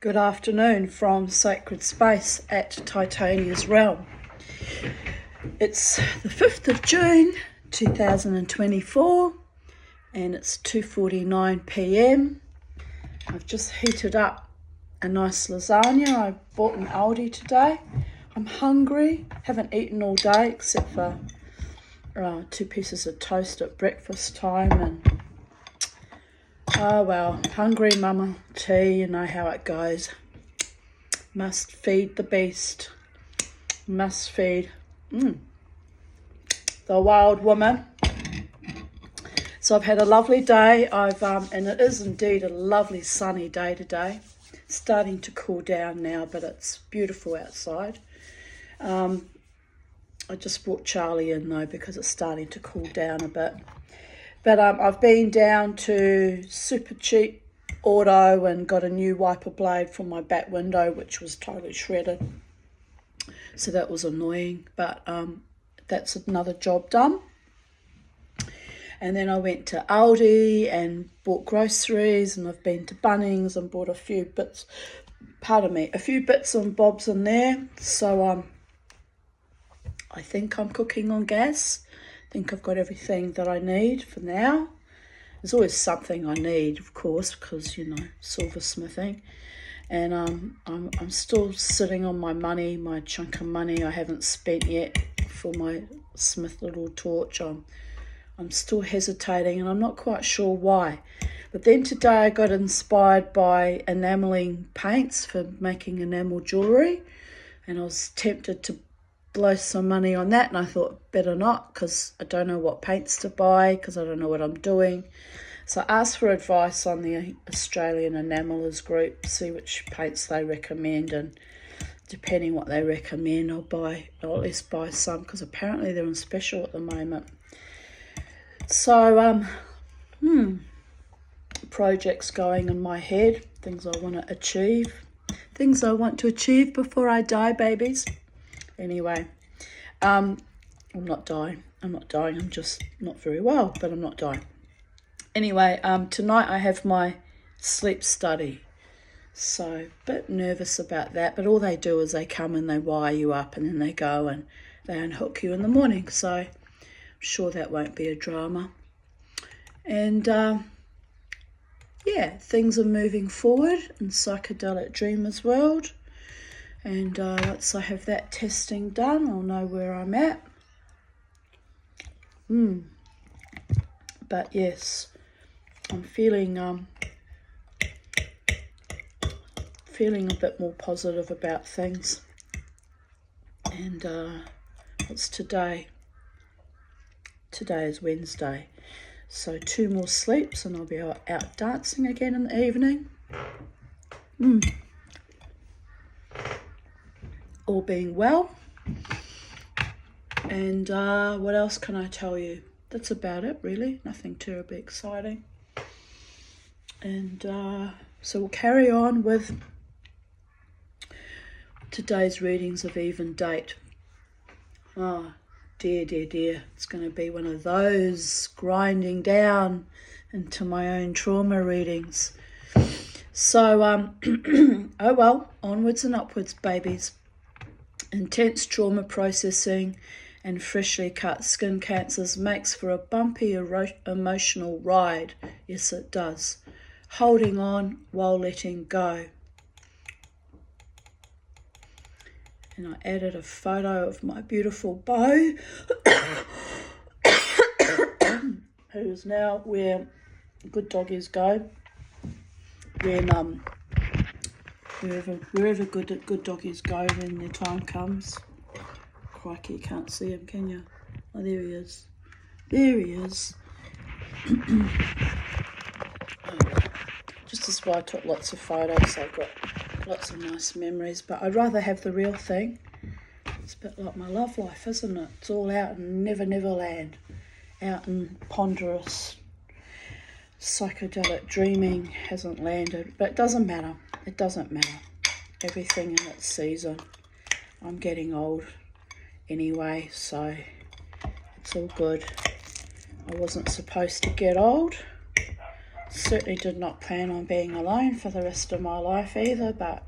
Good afternoon from Sacred Space at Titania's Realm. It's the 5th of June 2024 and it's 2:49 p.m. I've just heated up a nice lasagna I bought in Aldi today. I'm hungry, haven't eaten all day except for 2 pieces of toast at breakfast time, and oh well, hungry mama tea, you know how it goes. Must feed the beast. Must feed the wild woman. So I've had a lovely day. And it is indeed a lovely sunny day today. It's starting to cool down now, but it's beautiful outside. I just brought Charlie in though because it's starting to cool down a bit. But I've been down to Super Cheap Auto and got a new wiper blade for my back window, which was totally shredded. So that was annoying, but that's another job done. And then I went to Aldi and bought groceries, and I've been to Bunnings and bought a few bits and bobs in there. So I think I'm cooking on gas. I think I've got everything that I need for now. There's always something I need, of course, because, you know, silversmithing. And I'm still sitting on my money, my chunk of money I haven't spent yet for my Smith Little torch. I'm still hesitating, and I'm not quite sure why. But then today I got inspired by enamelling paints for making enamel jewellery, and I was tempted to blow some money on that, and I thought better not, because I don't know what paints to buy, because I don't know what I'm doing. So I asked for advice on the Australian Enamelers group, see which paints they recommend, and depending what they recommend, I'll at least buy some, because apparently they're on special at the moment. So projects going in my head, things I want to achieve before I die, babies. Anyway, I'm not dying. I'm just not very well, but I'm not dying. Anyway, tonight I have my sleep study. So a bit nervous about that, but all they do is they come and they wire you up, and then they go and they unhook you in the morning. So I'm sure that won't be a drama. And things are moving forward in Psychedelic Dreamers world. And once I have that testing done, I'll know where I'm at. But yes, I'm feeling a bit more positive about things. And what's today? Today is Wednesday. So 2 more sleeps and I'll be out dancing again in the evening. All being well. And what else can I tell you? That's about it, really. Nothing terribly exciting. And so we'll carry on with today's readings of even date. Oh, dear. It's going to be one of those grinding down into my own trauma readings. So, oh well, onwards and upwards, babies. Intense trauma processing and freshly cut skin cancers makes for a bumpy emotional ride. Yes, it does. Holding on while letting go. And I added a photo of my beautiful beau, who's now where good doggies go. When wherever good doggies go when their time comes. Crikey, you can't see him, can you? Oh, there he is. Just as why I took lots of photos, so I've got lots of nice memories, but I'd rather have the real thing. It's a bit like my love life, isn't it? It's all out in Neverland, out in ponderous psychedelic dreaming hasn't landed, but it doesn't matter. Everything in its season. I'm getting old anyway, so it's all good. I wasn't supposed to get old, Certainly did not plan on being alone for the rest of my life either, but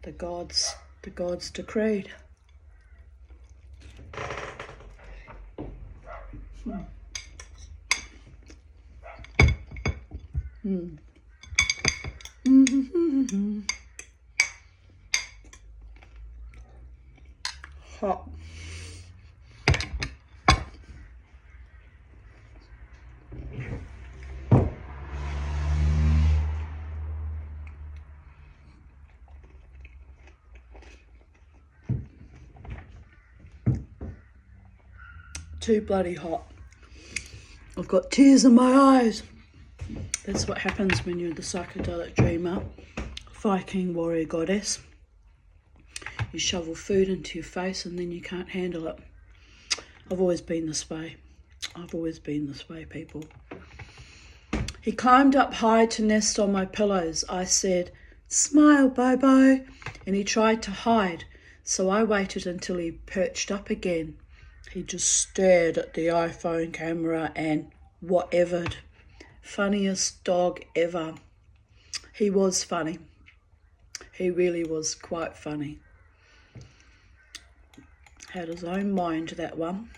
the gods decreed. Hot. Too bloody hot. I've got tears in my eyes. That's what happens when you're the psychedelic dreamer, Viking warrior goddess. You shovel food into your face and then you can't handle it. I've always been this way. I've always been this way, people. He climbed up high to nest on my pillows. I said, "Smile, Bobo," and he tried to hide, so I waited until he perched up again. He just stared at the iPhone camera and whatevered. Funniest dog ever. He was funny. He really was quite funny. Had his own mind, that one.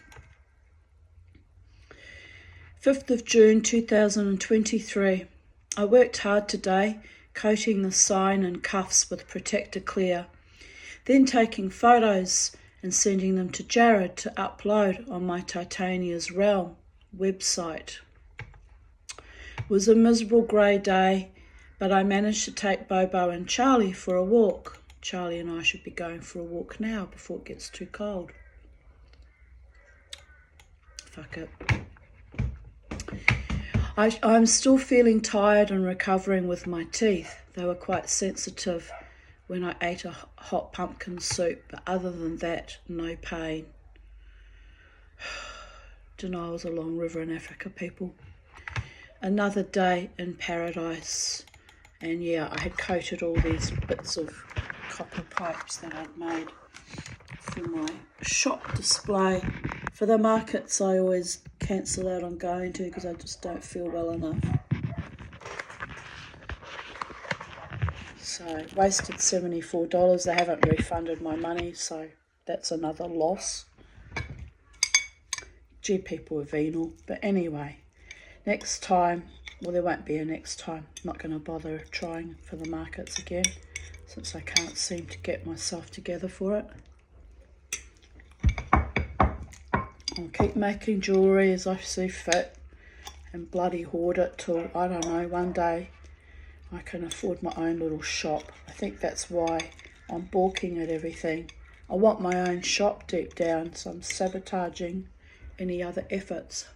5th of June 2023. I worked hard today, coating the sign and cuffs with Protector Clear, then taking photos and sending them to Jared to upload on my Titania's Realm website. It was a miserable grey day, but I managed to take Bobo and Charlie for a walk. Charlie and I should be going for a walk now before it gets too cold. Fuck it. I'm still feeling tired and recovering with my teeth. They were quite sensitive when I ate a hot pumpkin soup, but other than that, no pain. Denial's a long river in Africa, people. Another day in paradise. And yeah, I had coated all these bits of copper pipes that I'd made for my shop display. For the markets, I always cancel out on going to because I just don't feel well enough. So, wasted $74. They haven't refunded my money, so that's another loss. Gee, people are venal. But anyway, next time, well, there won't be a next time. I'm not going to bother trying for the markets again, since I can't seem to get myself together for it. I'll keep making jewellery as I see fit and bloody hoard it till, I don't know, one day I can afford my own little shop. I think that's why I'm balking at everything. I want my own shop deep down, so I'm sabotaging any other efforts.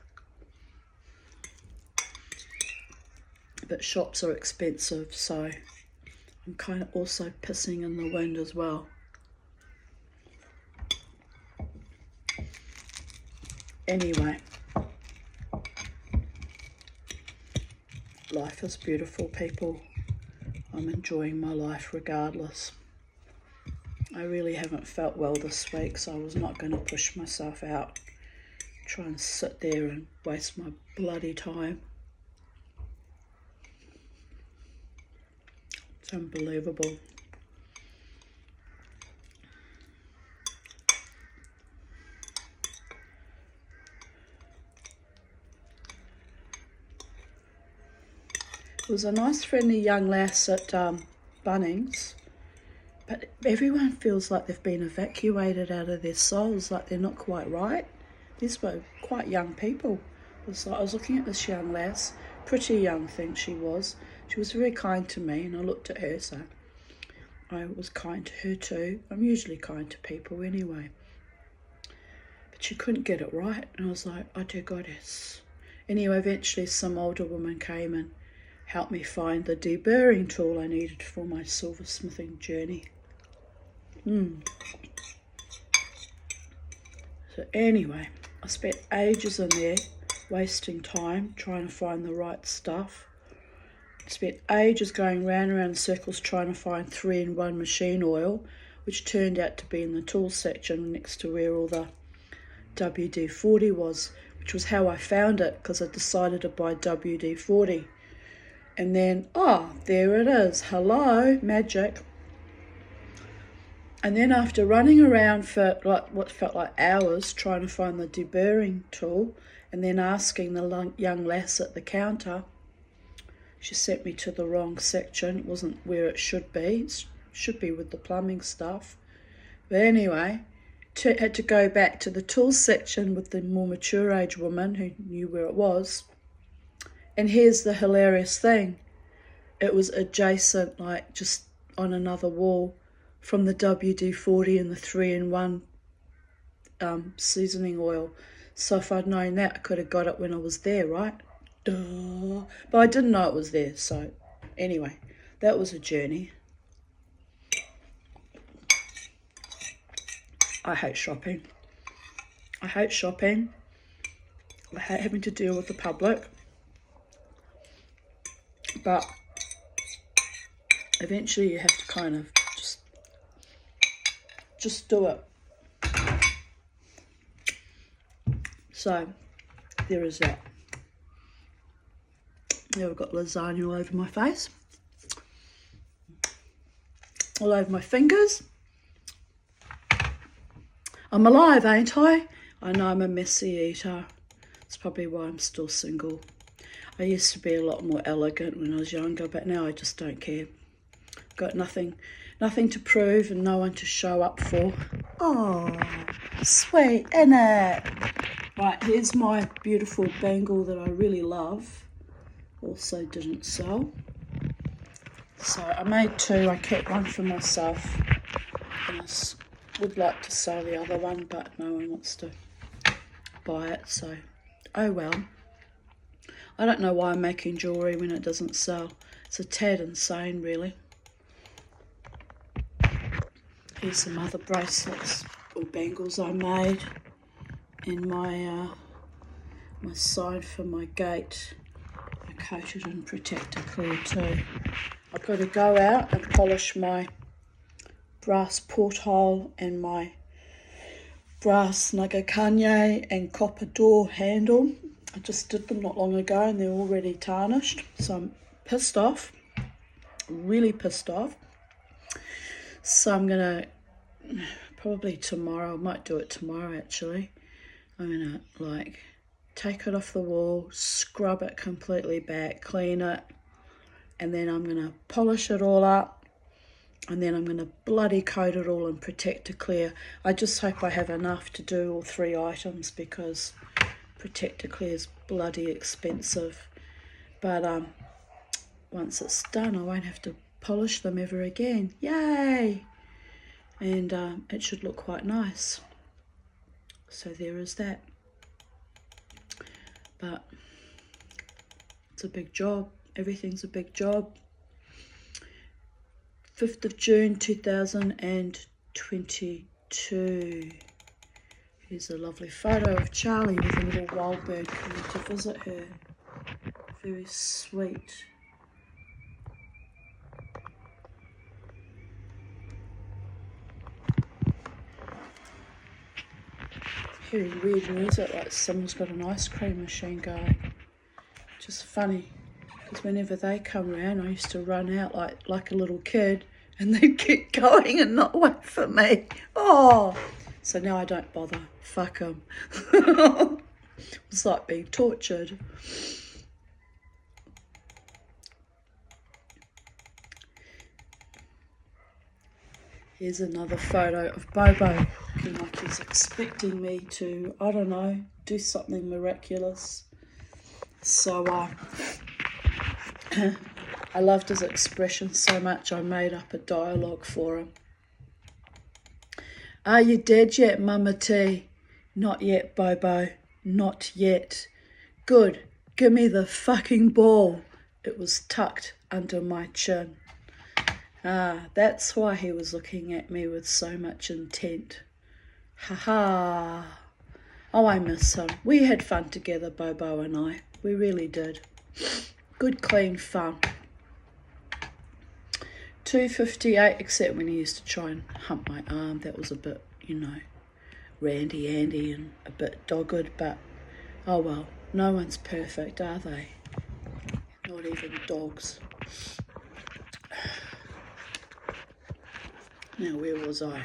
But shops are expensive, so I'm kind of also pissing in the wind as well. Anyway, life is beautiful, people. I'm enjoying my life regardless. I really haven't felt well this week, so I was not going to push myself out, try and sit there and waste my bloody time. It's unbelievable. It was a nice friendly young lass at Bunnings, but everyone feels like they've been evacuated out of their souls, like they're not quite right. These were quite young people. I was looking at this young lass, pretty young thing she was. She was very kind to me, and I looked at her, so I was kind to her too. I'm usually kind to people anyway. But she couldn't get it right, and I was like, oh dear goddess. Anyway, eventually some older woman came and helped me find the deburring tool I needed for my silversmithing journey. So anyway, I spent ages in there, wasting time, trying to find the right stuff. Spent ages going round and round in circles trying to find 3-in-1 machine oil, which turned out to be in the tool section next to where all the WD-40 was, which was how I found it, because I decided to buy WD-40 And then, oh, there it is. Hello, magic. And then after running around for like what felt like hours trying to find the deburring tool and then asking the young lass at the counter, she sent me to the wrong section. It wasn't where it should be. It should be with the plumbing stuff. But anyway, had to go back to the tools section with the more mature age woman who knew where it was. And here's the hilarious thing. It was adjacent, like just on another wall from the WD-40 and the 3-in-1 seasoning oil. So if I'd known that, I could have got it when I was there, right? Duh. But I didn't know it was there. So anyway, that was a journey. I hate shopping. I hate shopping. I hate having to deal with the public. But eventually you have to kind of just do it. So there is that. Now I've got lasagna all over my face, all over my fingers. I'm alive, ain't I? I know I'm a messy eater. It's probably why I'm still single. I used to be a lot more elegant when I was younger, but now I just don't care. Got nothing to prove and no one to show up for. Oh, sweet, innit? Right, here's my beautiful bangle that I really love. Also didn't sell. So I made two. I kept one for myself. And I would like to sell the other one, but no one wants to buy it, so oh well. I don't know why I'm making jewellery when it doesn't sell. It's a tad insane, really. Here's some other bracelets or bangles I made, and my my sign for my gate. I coated in Protector Clear too. I've got to go out and polish my brass porthole and my brass Nagakanye and copper door handle. I just did them not long ago and they're already tarnished, so I'm pissed off, really pissed off. So I'm gonna probably tomorrow, I might do it tomorrow actually. I'm gonna like take it off the wall, scrub it completely back, clean it, and then I'm gonna polish it all up, and then I'm gonna bloody coat it all in Protector Clear. I just hope I have enough to do all 3 items because Protector Clear is bloody expensive. But once it's done, I won't have to polish them ever again. Yay! And it should look quite nice. So there is that. But it's a big job. Everything's a big job. 5th of June 2022. Here's a lovely photo of Charlie with a little wild bird coming to visit her. Very sweet. Hearing weird music like someone's got an ice cream machine going. Just funny, because whenever they come around I used to run out like a little kid and they'd keep going and not wait for me. Oh, so now I don't bother. Fuck them. It's like being tortured. Here's another photo of Bobo, looking like he's expecting me to, I don't know, do something miraculous. So I loved his expression so much I made up a dialogue for him. Are you dead yet, Mama T? Not yet, Bobo. Not yet. Good. Give me the fucking ball. It was tucked under my chin. That's why he was looking at me with so much intent. Ha ha. Oh, I miss him. We had fun together, Bobo and I. We really did. Good, clean fun. 2:58, except when he used to try and hump my arm. That was a bit, randy Andy and a bit dogged, but oh well, no one's perfect, are they? Not even dogs. Now, where was I?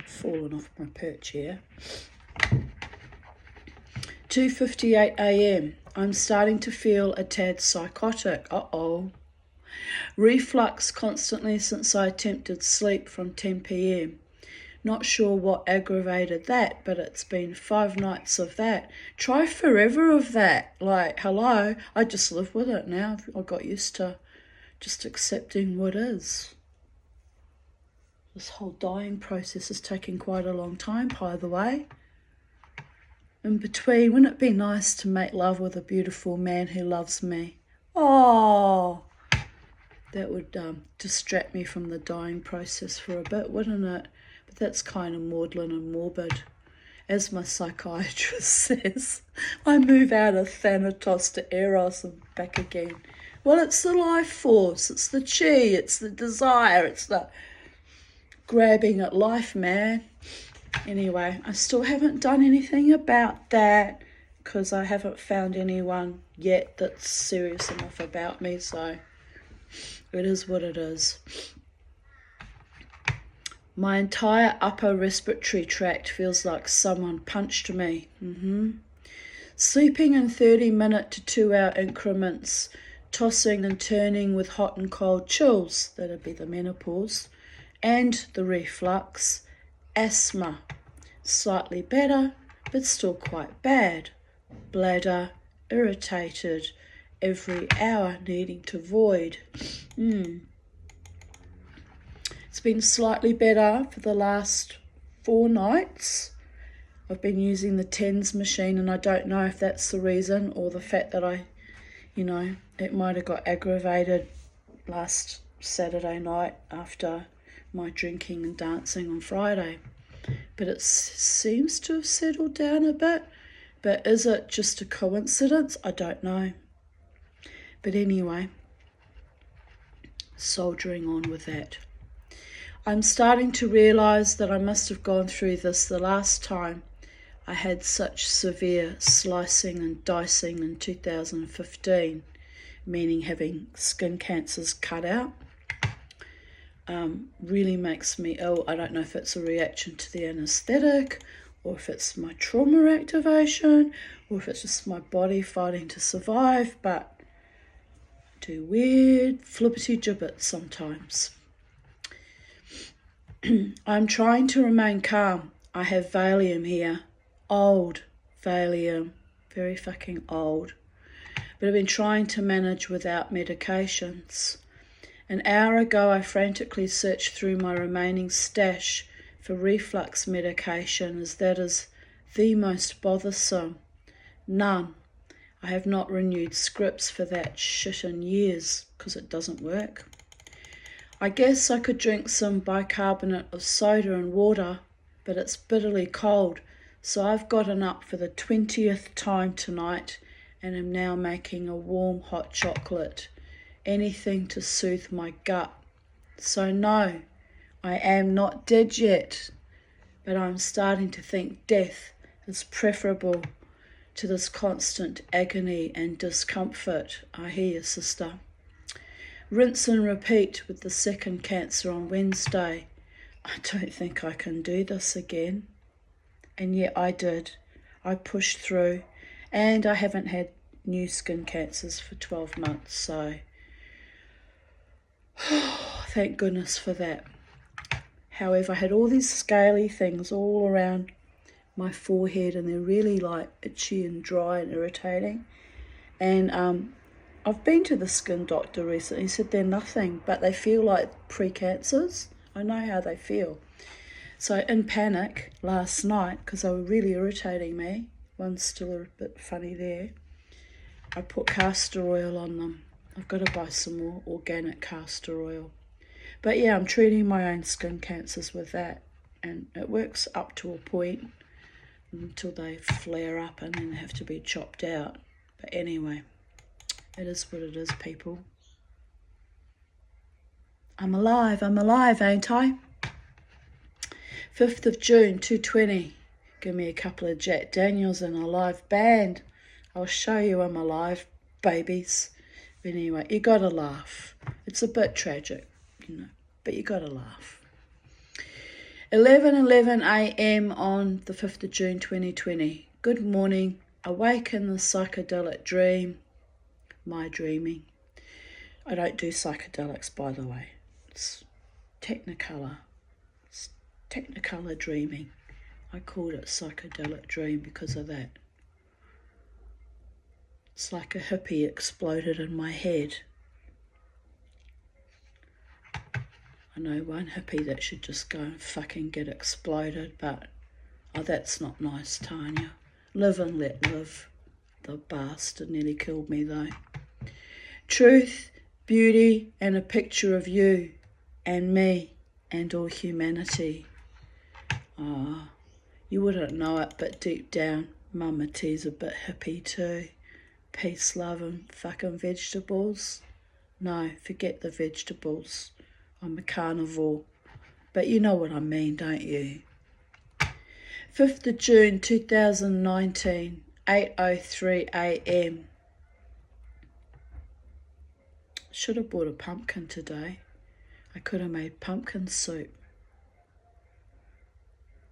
Fallen off my perch here. 2:58 a.m. I'm starting to feel a tad psychotic. Uh-oh. Reflux constantly since I attempted sleep from 10 p.m. Not sure what aggravated that, but it's been 5 nights of that. Try forever of that. Like, hello, I just live with it now. I got used to just accepting what is. This whole dying process is taking quite a long time, by the way. In between, wouldn't it be nice to make love with a beautiful man who loves me? Oh, that would distract me from the dying process for a bit, wouldn't it? But that's kind of maudlin and morbid. As my psychiatrist says, I move out of Thanatos to Eros and back again. Well, it's the life force, it's the chi, it's the desire, it's the grabbing at life, man. Anyway, I still haven't done anything about that because I haven't found anyone yet that's serious enough about me, so it is what it is. My entire upper respiratory tract feels like someone punched me. Sleeping in 30-minute to 2-hour increments, tossing and turning with hot and cold chills, that'd be the menopause, and the reflux, asthma, slightly better, but still quite bad, bladder, irritated, every hour needing to void. It's been slightly better for the last 4 nights. I've been using the TENS machine, and I don't know if that's the reason or the fact that it might have got aggravated last Saturday night after my drinking and dancing on Friday. But it seems to have settled down a bit. But is it just a coincidence? I don't know. But anyway, soldiering on with that. I'm starting to realise that I must have gone through this the last time I had such severe slicing and dicing in 2015, meaning having skin cancers cut out. Really makes me ill. I don't know if it's a reaction to the anaesthetic, or if it's my trauma activation, or if it's just my body fighting to survive, but I do weird flippity gibbets sometimes. I'm trying to remain calm. I have Valium here. Old Valium. Very fucking old. But I've been trying to manage without medications. An hour ago, I frantically searched through my remaining stash for reflux medication, as that is the most bothersome. None. I have not renewed scripts for that shit in years, because it doesn't work. I guess I could drink some bicarbonate of soda and water, but it's bitterly cold, so I've gotten up for the 20th time tonight and am now making a warm hot chocolate. Anything to soothe my gut. So no, I am not dead yet, but I'm starting to think death is preferable to this constant agony and discomfort. I hear you, sister. Rinse and repeat with the second cancer on Wednesday. I don't think I can do this again. And yet I did. I pushed through, and I haven't had new skin cancers for 12 months, so thank goodness for that. However, I had all these scaly things all around my forehead, and they're really like itchy and dry and irritating. And I've been to the skin doctor recently. He said they're nothing, but they feel like pre-cancers. I know how they feel. So in panic last night, because they were really irritating me, one's still a bit funny there, I put castor oil on them. I've got to buy some more organic castor oil. But yeah, I'm treating my own skin cancers with that, and it works up to a point until they flare up and then they have to be chopped out. But anyway, it is what it is, people. I'm alive, ain't I? 5th of June, 2:20. Give me a couple of Jack Daniels and a live band. I'll show you I'm alive, babies. But anyway, you gotta laugh. It's a bit tragic, you know, but you gotta laugh. 11:11 a.m. on the 5th of June 2020. Good morning. Awake in the psychedelic dream. My dreaming. I don't do psychedelics, by the way. It's Technicolor. It's Technicolor dreaming. I called it psychedelic dream because of that. It's like a hippie exploded in my head. I know one hippie that should just go and fucking get exploded, but that's not nice, Tanya. Live and let live. The bastard nearly killed me though. Truth, beauty, and a picture of you and me and all humanity. You wouldn't know it, but deep down, Mama T's a bit hippie too. Peace, love, and fucking vegetables. No, forget the vegetables. I'm a carnivore. But you know what I mean, don't you? 5th of June 2019, 8:03 a.m. Should have bought a pumpkin today. I could have made pumpkin soup.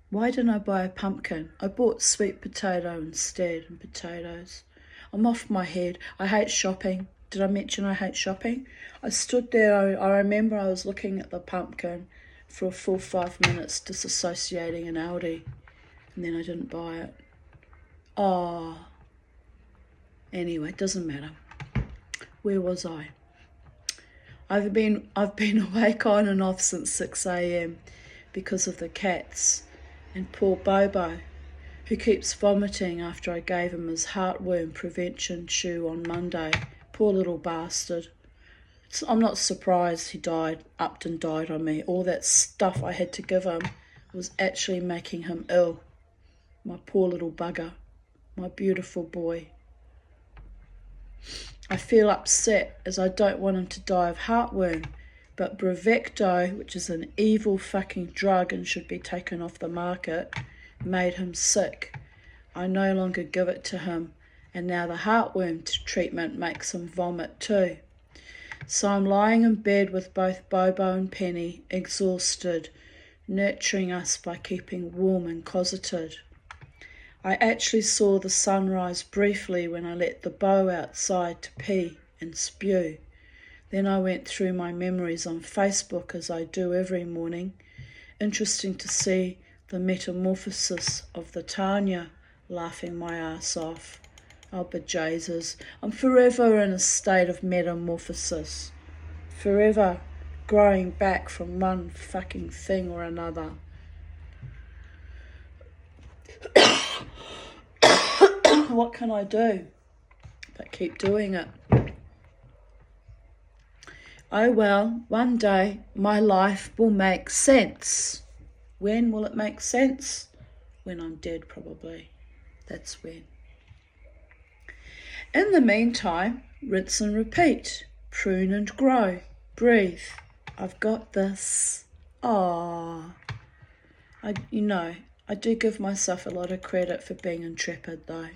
Why didn't I buy a pumpkin? I bought sweet potato instead, and potatoes. I'm off my head. I hate shopping. Did I mention I hate shopping? I stood there, I remember I was looking at the pumpkin for a full 5 minutes, disassociating in Aldi, and then I didn't buy it. Anyway, doesn't matter. Where was I? I've been awake on and off since 6 a.m. because of the cats and poor Bobo, who keeps vomiting after I gave him his heartworm prevention chew on Monday. Poor little bastard. I'm not surprised he upped and died on me. All that stuff I had to give him was actually making him ill. My poor little bugger. My beautiful boy. I feel upset as I don't want him to die of heartworm, but Bravecto, which is an evil fucking drug and should be taken off the market, made him sick. I no longer give it to him, and now the heartworm treatment makes him vomit too. So I'm lying in bed with both Bobo and Penny, exhausted, nurturing us by keeping warm and cosseted. I actually saw the sunrise briefly when I let the beau outside to pee and spew. Then I went through my memories on Facebook as I do every morning. Interesting to see the metamorphosis of the Tanya, laughing my ass off. Oh, bejesus, I'm forever in a state of metamorphosis. Forever growing back from one fucking thing or another. What can I do but keep doing it? Oh well, one day my life will make sense. When will it make sense? When I'm dead, probably. That's when. In the meantime, rinse and repeat. Prune and grow. Breathe. I've got this. I do give myself a lot of credit for being intrepid though.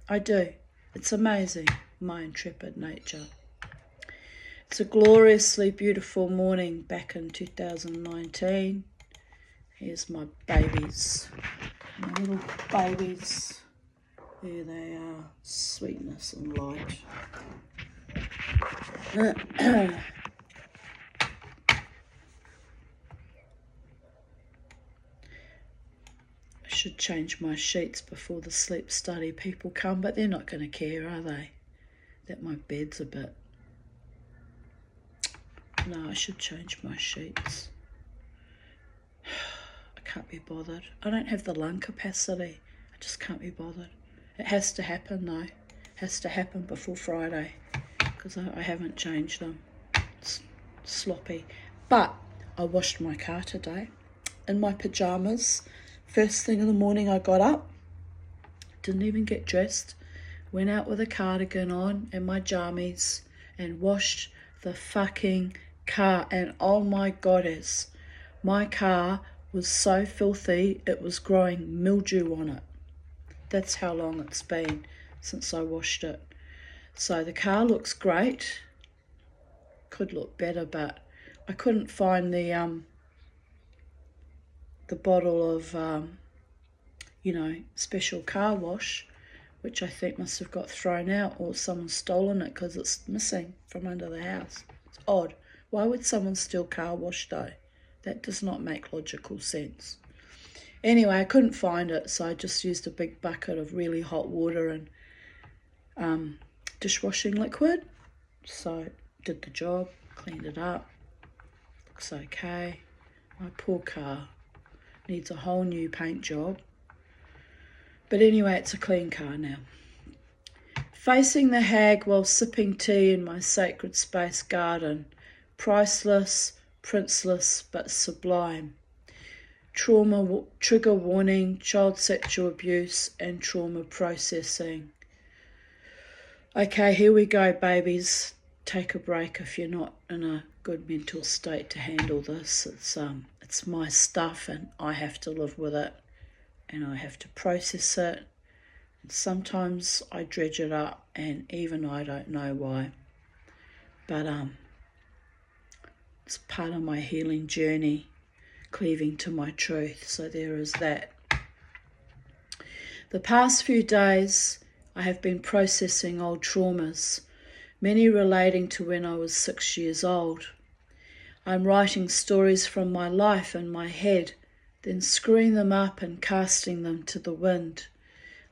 I do. It's amazing, my intrepid nature. It's a gloriously beautiful morning back in 2019. Here's my babies. My little babies. There they are. Sweetness and light. I should change my sheets before the sleep study people come, but they're not going to care, are they? That my bed's a bit... No, I should change my sheets. I can't be bothered. I don't have the lung capacity. I just can't be bothered. It has to happen though. It has to happen before Friday because I haven't changed them. It's sloppy. But I washed my car today in my pyjamas. First thing in the morning I got up, didn't even get dressed, went out with a cardigan on and my jammies and washed the fucking car. And oh my goddess, my car was so filthy it was growing mildew on it. That's how long it's been since I washed it. So the car looks great. Could look better, but I couldn't find the bottle of special car wash, which I think must have got thrown out or someone's stolen it because it's missing from under the house. It's odd. Why would someone steal car wash though? That does not make logical sense. Anyway, I couldn't find it, so I just used a big bucket of really hot water and dishwashing liquid. So did the job, cleaned it up. Looks okay. My poor car needs a whole new paint job. But anyway, it's a clean car now. Facing the hag while sipping tea in my sacred space garden. Priceless, princeless, but sublime. Trauma, trigger warning, child sexual abuse, and trauma processing. Okay, here we go, babies. Take a break if you're not in a good mental state to handle this. It's my stuff and I have to live with it and I have to process it. And sometimes I dredge it up and even I don't know why. But it's part of my healing journey, cleaving to my truth. So there is that. The past few days I have been processing old traumas, many relating to when I was 6 years old. I'm writing stories from my life in my head, then screwing them up and casting them to the wind.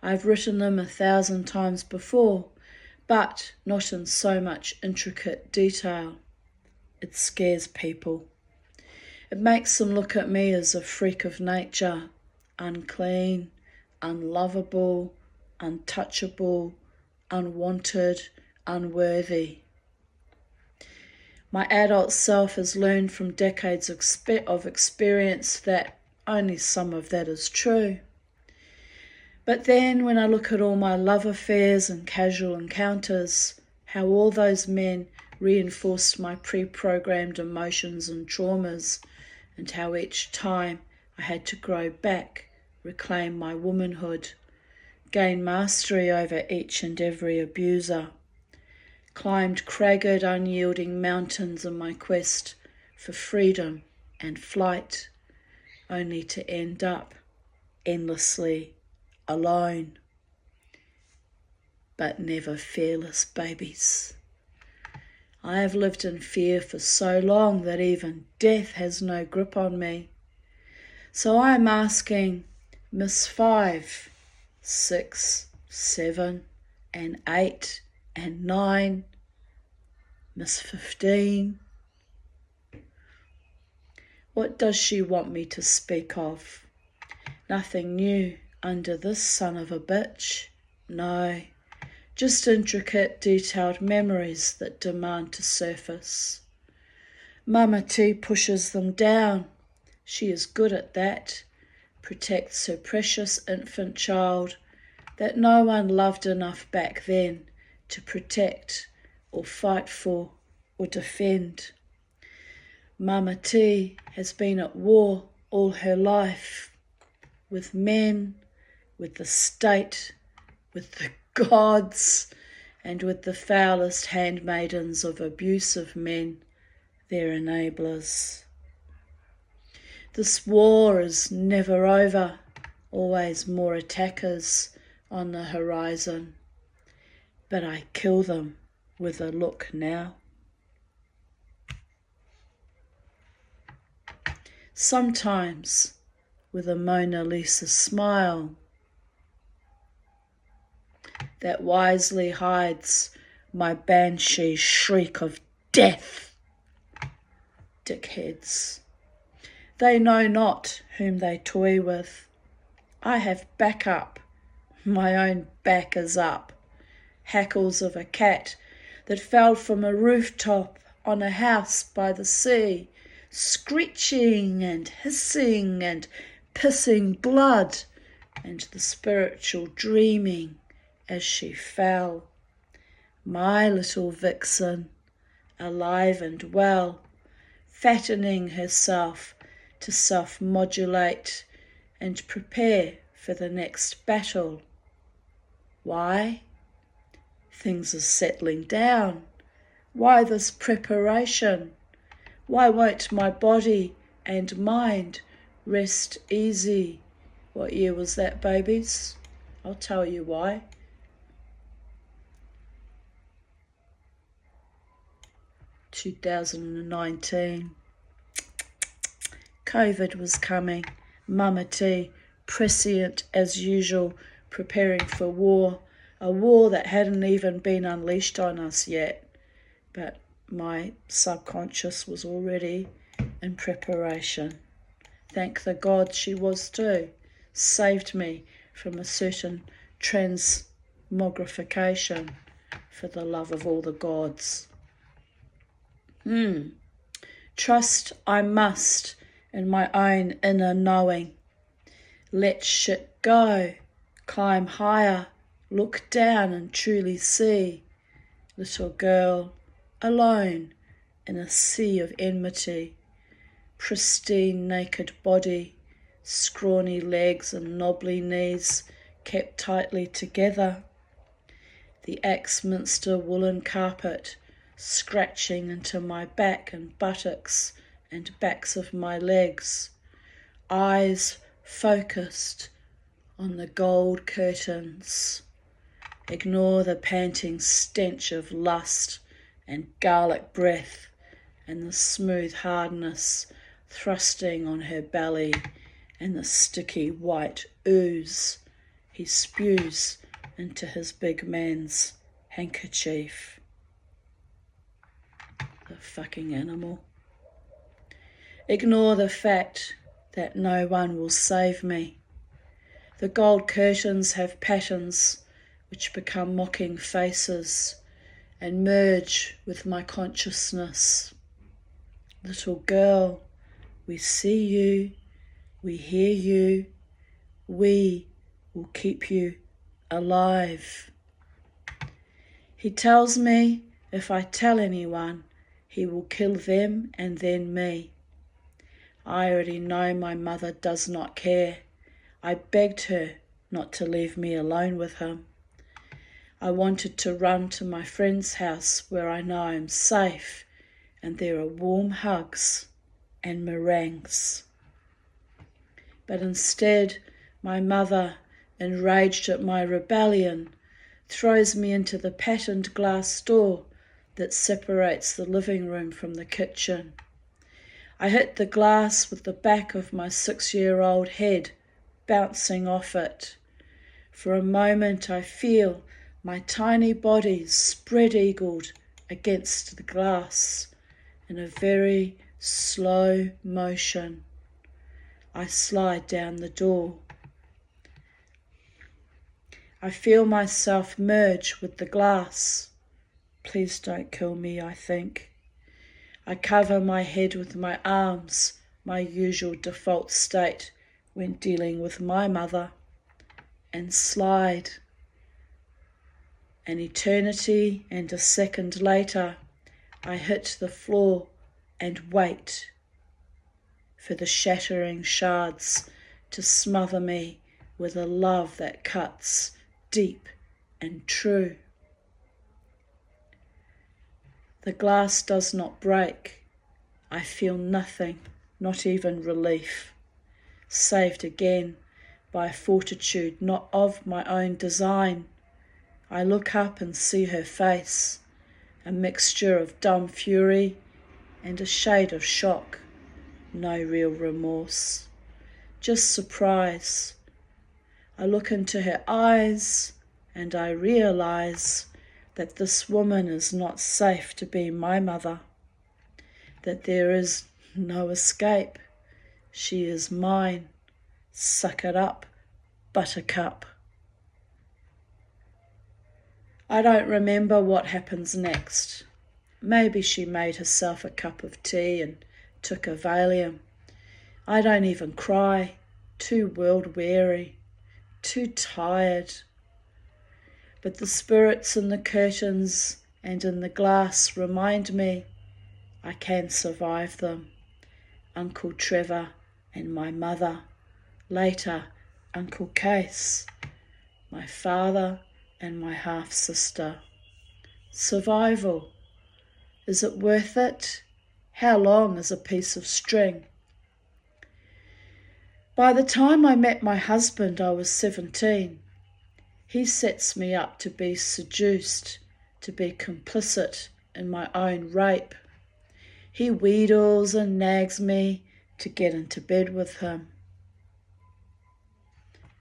I've written them 1,000 times before, but not in so much intricate detail. It scares people. It makes them look at me as a freak of nature, unclean, unlovable, untouchable, unwanted, unworthy. My adult self has learned from decades of experience that only some of that is true. But then when I look at all my love affairs and casual encounters, how all those men reinforced my pre-programmed emotions and traumas, and how each time I had to grow back, reclaim my womanhood, gain mastery over each and every abuser, climbed cragged, unyielding mountains in my quest for freedom and flight, only to end up endlessly alone, but never fearless, babies. I have lived in fear for so long that even death has no grip on me. So I am asking Miss 5, 6, 7, and 8, and 9, Miss 15. What does she want me to speak of? Nothing new under this son of a bitch. No, just intricate, detailed memories that demand to surface. Mama T pushes them down. She is good at that. Protects her precious infant child that no one loved enough back then to protect or fight for or defend. Mama T has been at war all her life with men, with the state, with the gods, and with the foulest handmaidens of abusive men, their enablers. This war is never over, always more attackers on the horizon. But I kill them with a look now. Sometimes with a Mona Lisa smile that wisely hides my banshee shriek of death. Dickheads. They know not whom they toy with. I have backup. My own back is up. Hackles of a cat that fell from a rooftop on a house by the sea, screeching and hissing and pissing blood, and the spiritual dreaming as she fell. My little vixen, alive and well, fattening herself to self-modulate and prepare for the next battle. Why? Things are settling down. Why this preparation? Why won't my body and mind rest easy? What year was that, babies? I'll tell you why. 2019. COVID was coming. Mama T, prescient as usual, preparing for war. A war that hadn't even been unleashed on us yet. But my subconscious was already in preparation. Thank the gods she was too. Saved me from a certain transmogrification for the love of all the gods. Trust I must in my own inner knowing. Let shit go. Climb higher. Look down and truly see. Little girl, alone in a sea of enmity. Pristine naked body, scrawny legs and knobbly knees kept tightly together. The Axminster woolen carpet scratching into my back and buttocks and backs of my legs. Eyes focused on the gold curtains. Ignore the panting stench of lust and garlic breath and the smooth hardness thrusting on her belly and the sticky white ooze he spews into his big man's handkerchief. The fucking animal. Ignore the fact that no one will save me. The gold curtains have patterns which become mocking faces and merge with my consciousness. Little girl, we see you, we hear you, we will keep you alive. He tells me if I tell anyone, he will kill them and then me. I already know my mother does not care. I begged her not to leave me alone with him. I wanted to run to my friend's house where I know I'm safe and there are warm hugs and meringues. But instead, my mother, enraged at my rebellion, throws me into the patterned glass door that separates the living room from the kitchen. I hit the glass with the back of my 6-year-old head, bouncing off it. For a moment I feel my tiny body spread-eagled against the glass in a very slow motion. I slide down the door. I feel myself merge with the glass. Please don't kill me, I think. I cover my head with my arms, my usual default state when dealing with my mother, and slide. An eternity and a second later, I hit the floor and wait for the shattering shards to smother me with a love that cuts deep and true. The glass does not break. I feel nothing, not even relief. Saved again by a fortitude not of my own design. I look up and see her face, a mixture of dumb fury and a shade of shock. No real remorse, just surprise. I look into her eyes and I realize that this woman is not safe to be my mother, that there is no escape. She is mine. Suck it up, buttercup. I don't remember what happens next. Maybe she made herself a cup of tea and took a Valium. I don't even cry, too world-weary, too tired. But the spirits in the curtains and in the glass remind me I can survive them. Uncle Trevor and my mother, later Uncle Case, my father and my half-sister. Survival. Is it worth it? How long is a piece of string? By the time I met my husband, I was 17. He sets me up to be seduced, to be complicit in my own rape. He wheedles and nags me to get into bed with him.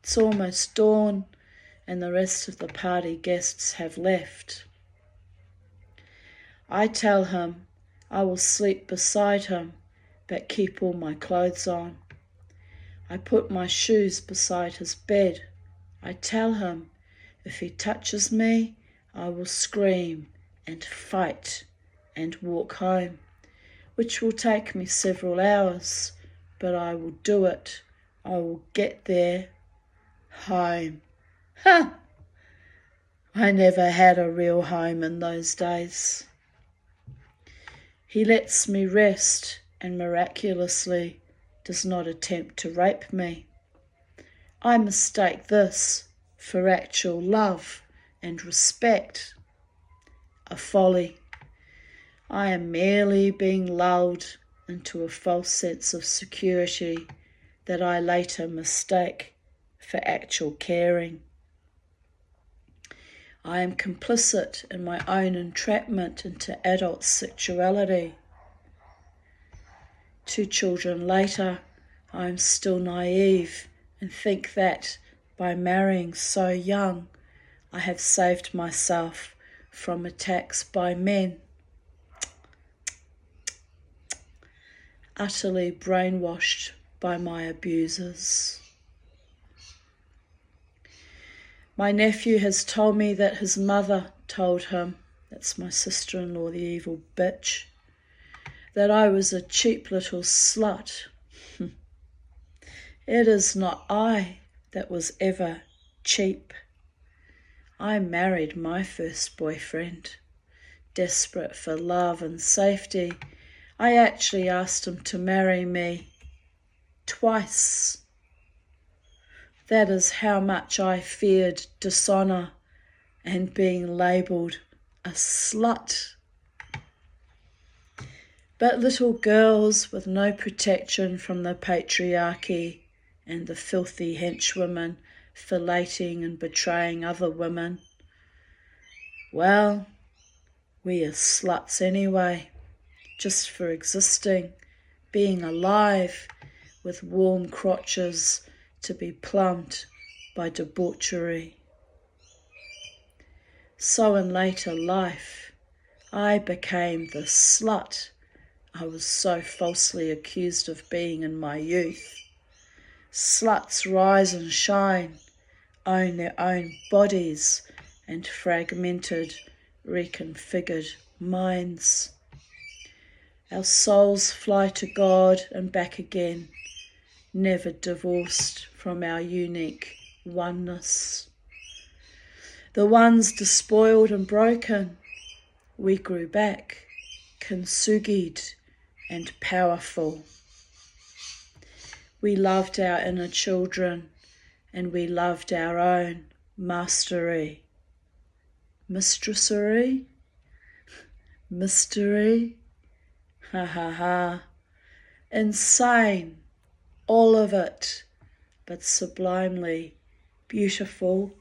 It's almost dawn and the rest of the party guests have left. I tell him I will sleep beside him, but keep all my clothes on. I put my shoes beside his bed. I tell him if he touches me, I will scream and fight and walk home, which will take me several hours, but I will do it. I will get there, home. Ha! I never had a real home in those days. He lets me rest and miraculously does not attempt to rape me. I mistake this for actual love and respect. A folly. I am merely being lulled into a false sense of security that I later mistake for actual caring. I am complicit in my own entrapment into adult sexuality. 2 children later, I am still naive and think that by marrying so young, I have saved myself from attacks by men. Utterly brainwashed by my abusers. My nephew has told me that his mother told him, that's my sister-in-law, the evil bitch, that I was a cheap little slut. It is not I that was ever cheap. I married my first boyfriend, desperate for love and safety. I actually asked him to marry me twice. That is how much I feared dishonour and being labelled a slut. But little girls with no protection from the patriarchy and the filthy henchwomen filleting and betraying other women, well, we are sluts anyway, just for existing, being alive, with warm crotches to be plumbed by debauchery. So in later life, I became the slut I was so falsely accused of being in my youth. Sluts rise and shine, own their own bodies and fragmented, reconfigured minds. Our souls fly to God and back again, never divorced from our unique oneness. The ones despoiled and broken, we grew back, kintsugi'd and powerful. We loved our inner children and we loved our own mastery. Mistressery? Mystery? Ha ha ha. Insane, all of it, but sublimely beautiful.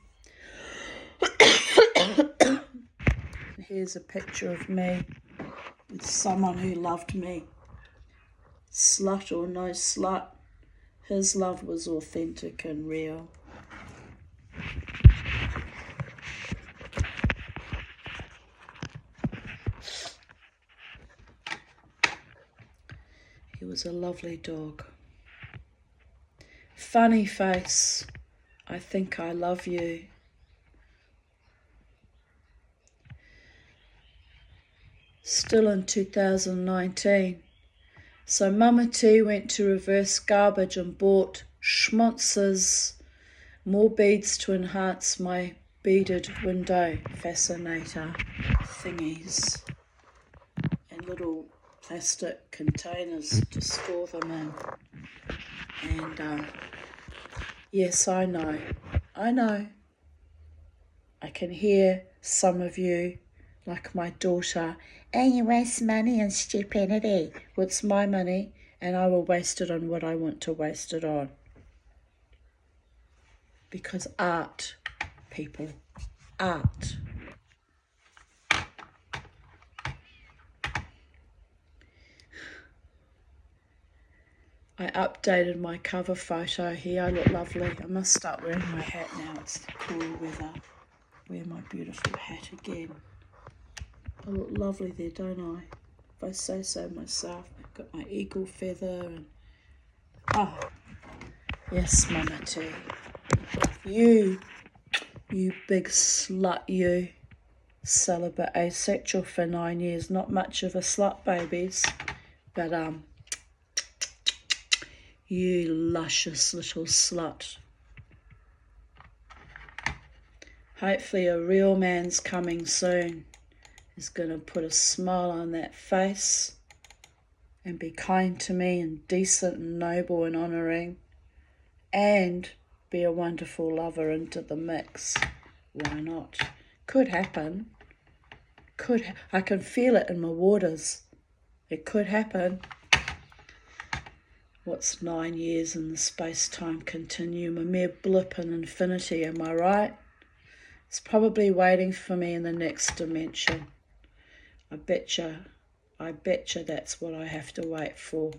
Here's a picture of me with someone who loved me. Slut or no slut, his love was authentic and real. He was a lovely dog. Funny face, I think I love you. Still in 2019. So Mama T went to reverse garbage and bought schmonzes, more beads to enhance my beaded window fascinator thingies, and little plastic containers to store them in. And yes, I know. I can hear some of you like my daughter, and you waste money on stupidity. Well, it's my money, and I will waste it on what I want to waste it on. Because art, people, art. I updated my cover photo here. I look lovely. I must start wearing my hat now. It's the cool weather. Wear my beautiful hat again. I look lovely there, don't I? If I say so myself. Got my eagle feather and... Oh, yes, Mama T. You big slut, you. Celibate, asexual for 9 years. Not much of a slut, babies. But, you luscious little slut. Hopefully a real man's coming soon. He's going to put a smile on that face and be kind to me and decent and noble and honouring and be a wonderful lover into the mix. Why not? Could happen. I can feel it in my waters. It could happen. What's 9 years in the space-time continuum? A mere blip in infinity, am I right? It's probably waiting for me in the next dimension. I betcha that's what I have to wait for.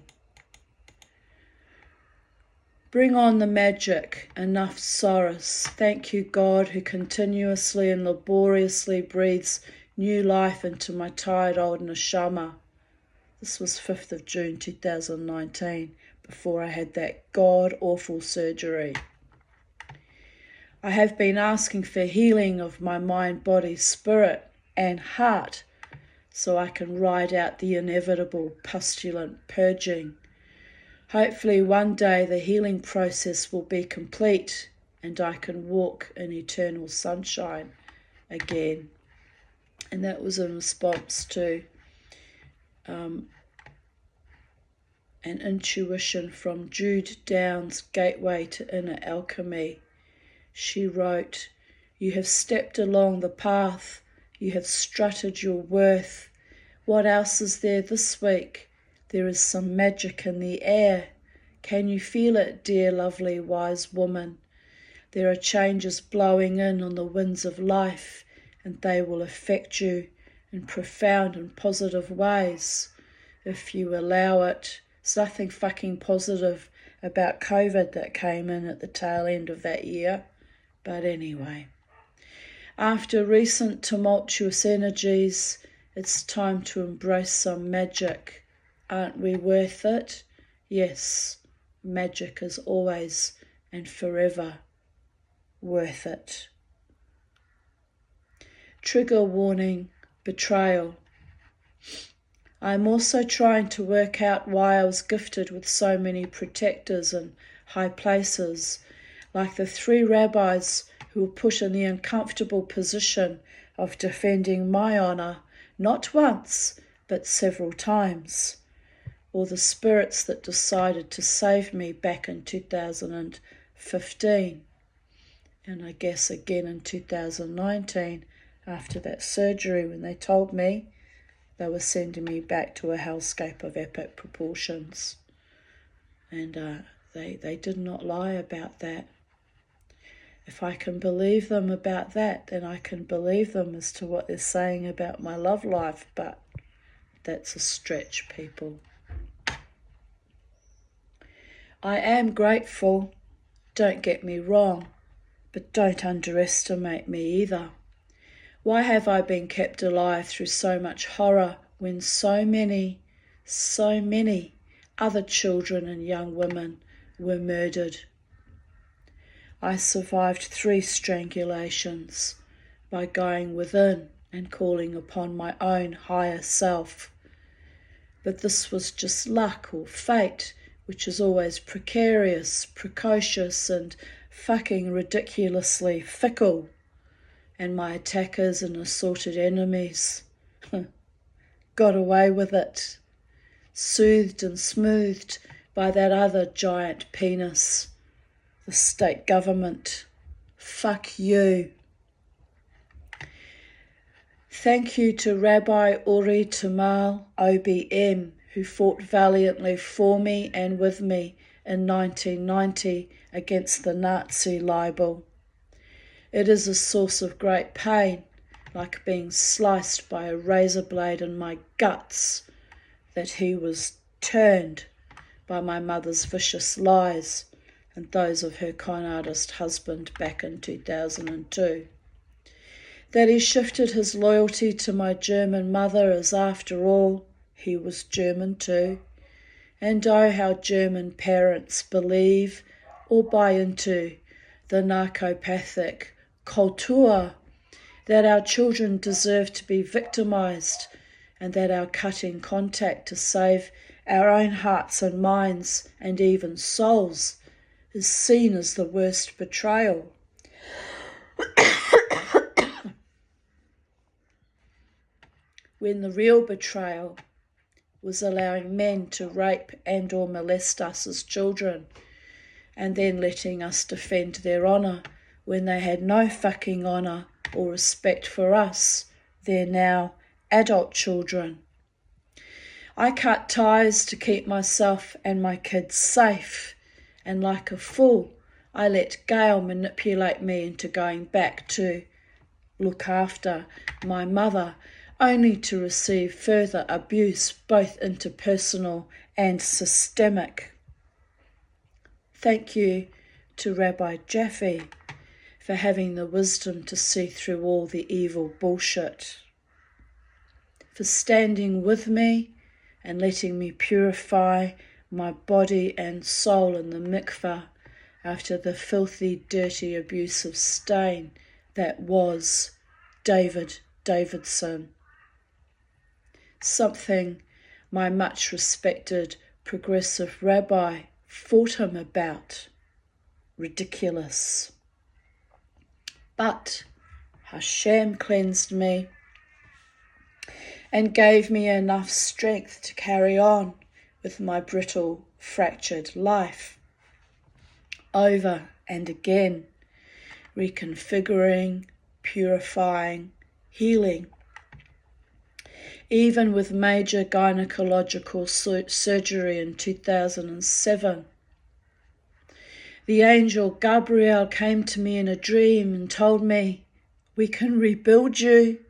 Bring on the magic, enough sorrows. Thank you, God, who continuously and laboriously breathes new life into my tired old neshama. This was 5th of June 2019, before I had that god-awful surgery. I have been asking for healing of my mind, body, spirit, and heart, so I can ride out the inevitable pustulant purging. Hopefully one day the healing process will be complete and I can walk in eternal sunshine again. And that was in response to an intuition from Jude Downs' Gateway to Inner Alchemy. She wrote, "You have stepped along the path, you have strutted your worth. What else is there this week? There is some magic in the air. Can you feel it, dear, lovely, wise woman? There are changes blowing in on the winds of life, and they will affect you in profound and positive ways, if you allow it. There's nothing fucking positive about COVID that came in at the tail end of that year. But anyway, after recent tumultuous energies, it's time to embrace some magic. Aren't we worth it? Yes, magic is always and forever worth it." Trigger warning, betrayal. I'm also trying to work out why I was gifted with so many protectors in high places, like the 3 rabbis who were put in the uncomfortable position of defending my honour, not once, but several times, or the spirits that decided to save me back in 2015, and I guess again in 2019 after that surgery when they told me they were sending me back to a hellscape of epic proportions. And they did not lie about that. If I can believe them about that, then I can believe them as to what they're saying about my love life, but that's a stretch, people. I am grateful, don't get me wrong, but don't underestimate me either. Why have I been kept alive through so much horror when so many other children and young women were murdered? I survived 3 strangulations by going within and calling upon my own higher self. But this was just luck or fate, which is always precarious, precocious, and fucking ridiculously fickle. And my attackers and assorted enemies got away with it, soothed and smoothed by that other giant penis, the state government. Fuck you. Thank you to Rabbi Uri Tamal, OBM, who fought valiantly for me and with me in 1990 against the Nazi libel. It is a source of great pain, like being sliced by a razor blade in my guts, that he was turned by my mother's vicious lies and those of her con artist husband back in 2002. That he shifted his loyalty to my German mother as, after all, he was German too. And oh, how German parents believe or buy into the narcopathic Kultur, that our children deserve to be victimized and that our cutting contact to save our own hearts and minds and even souls is seen as the worst betrayal. When the real betrayal was allowing men to rape and or molest us as children and then letting us defend their honour when they had no fucking honour or respect for us, their now adult children. I cut ties to keep myself and my kids safe, and like a fool, I let Gail manipulate me into going back to look after my mother, only to receive further abuse, both interpersonal and systemic. Thank you to Rabbi Jaffe for having the wisdom to see through all the evil bullshit, for standing with me and letting me purify my body and soul in the mikveh after the filthy, dirty, abusive stain that was David Davidson. Something my much respected progressive rabbi fought him about. Ridiculous. But Hashem cleansed me and gave me enough strength to carry on with my brittle, fractured life. Over and again, reconfiguring, purifying, healing. Even with major gynecological surgery in 2007. The angel Gabriel came to me in a dream and told me, "We can rebuild you."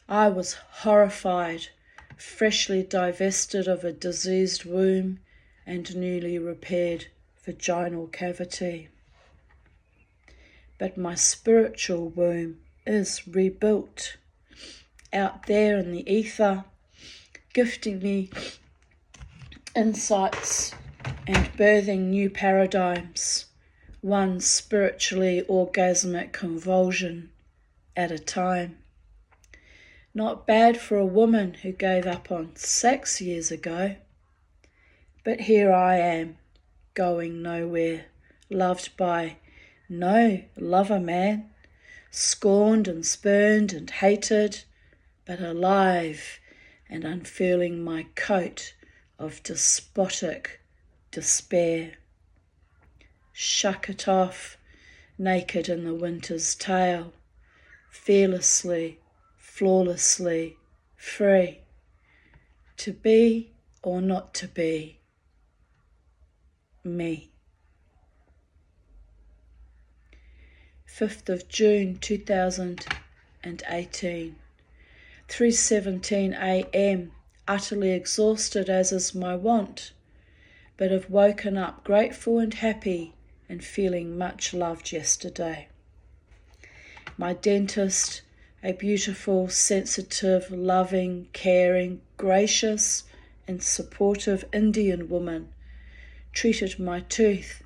I was horrified, freshly divested of a diseased womb and newly repaired vaginal cavity. But my spiritual womb is rebuilt, out there in the ether, gifting me insights and birthing new paradigms, one spiritually orgasmic convulsion at a time. Not bad for a woman who gave up on sex years ago. But here I am, going nowhere, loved by no lover man, scorned and spurned and hated, but alive and unfurling my coat of despotic despair. Shuck it off, naked in the winter's tale, fearlessly, flawlessly, free, to be or not to be, me. 5th of June 2018, 3:17 a.m, utterly exhausted as is my wont, but have woken up grateful and happy and feeling much loved yesterday. My dentist, a beautiful, sensitive, loving, caring, gracious and supportive Indian woman, treated my tooth,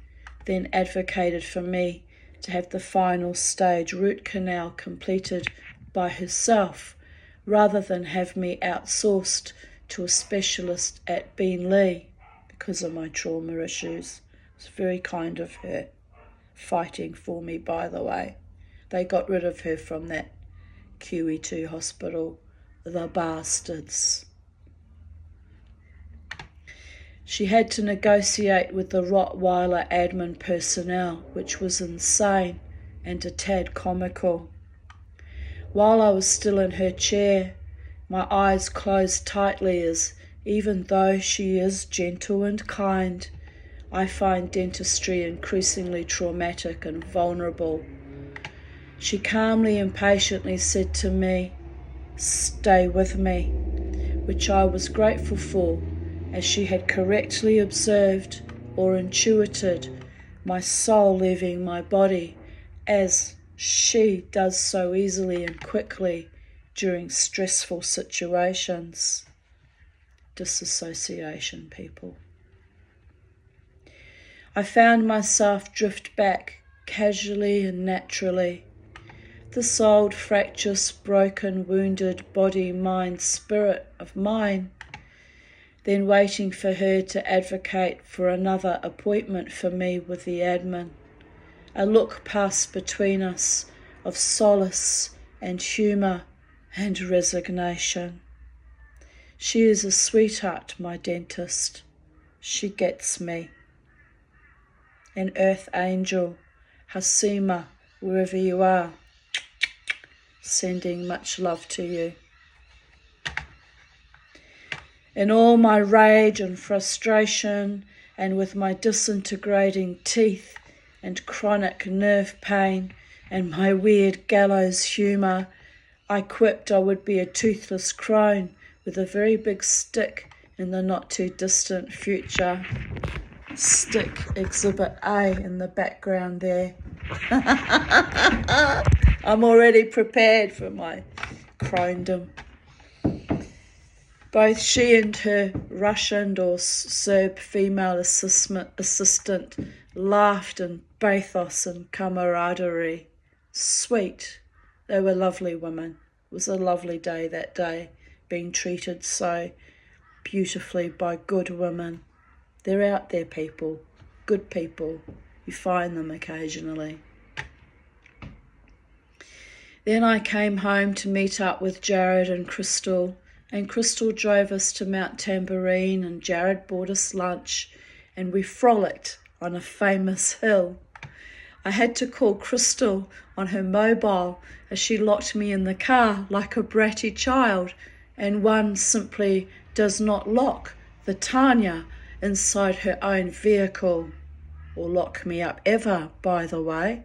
then advocated for me to have the final stage root canal completed by herself rather than have me outsourced to a specialist at Beenleigh because of my trauma issues. It's very kind of her, fighting for me, by the way. They got rid of her from that QE2 hospital, the bastards. She had to negotiate with the Rottweiler admin personnel, which was insane and a tad comical. While I was still in her chair, my eyes closed tightly as, even though she is gentle and kind, I find dentistry increasingly traumatic and vulnerable. She calmly and patiently said to me, "Stay with me," which I was grateful for, as she had correctly observed or intuited my soul leaving my body, as she does so easily and quickly during stressful situations. Disassociation, people. I found myself drift back casually and naturally. This old fractious, broken, wounded body, mind, spirit of mine, then waiting for her to advocate for another appointment for me with the admin. A look passed between us of solace and humour and resignation. She is a sweetheart, my dentist. She gets me. An earth angel, Hasima, wherever you are, sending much love to you. In all my rage and frustration, and with my disintegrating teeth and chronic nerve pain and my weird gallows humour, I quipped I would be a toothless crone with a very big stick in the not too distant future. Stick Exhibit A in the background there. I'm already prepared for my crondom. Both she and her Russian or Serb female assistant laughed in bathos and camaraderie. Sweet. They were lovely women. It was a lovely day that day, being treated so beautifully by good women. They're out there, people. Good people. You find them occasionally. Then I came home to meet up with Jared and Crystal drove us to Mount Tamborine, and Jared bought us lunch, and we frolicked on a famous hill. I had to call Crystal on her mobile as she locked me in the car like a bratty child, and one simply does not lock the Tanya inside her own vehicle, or lock me up ever, by the way.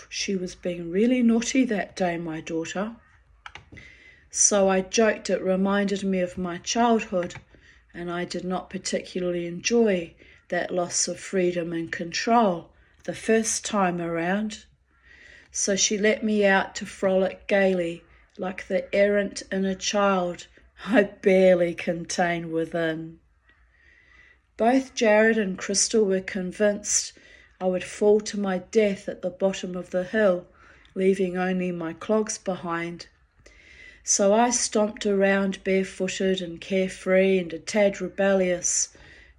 She was being really naughty that day, my daughter. So I joked it reminded me of my childhood, and I did not particularly enjoy that loss of freedom and control the first time around. So she let me out to frolic gaily, like the errant inner child I barely contain within. Both Jared and Crystal were convinced I would fall to my death at the bottom of the hill, leaving only my clogs behind. So I stomped around barefooted and carefree and a tad rebellious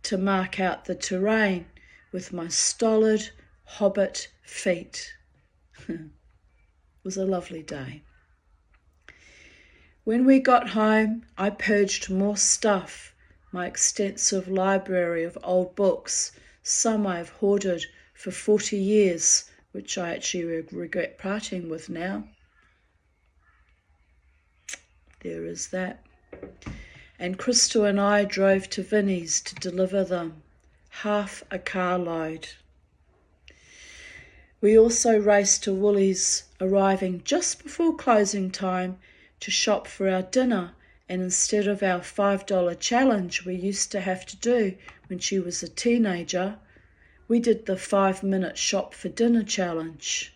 to mark out the terrain with my stolid hobbit feet. It was a lovely day. When we got home, I purged more stuff, my extensive library of old books, some I have hoarded for 40 years, which I actually regret parting with now. There is that. And Crystal and I drove to Vinnie's to deliver them, half a carload. We also raced to Woolies, arriving just before closing time to shop for our dinner, and instead of our $5 challenge we used to have to do when she was a teenager, we did the 5-minute shop for dinner challenge.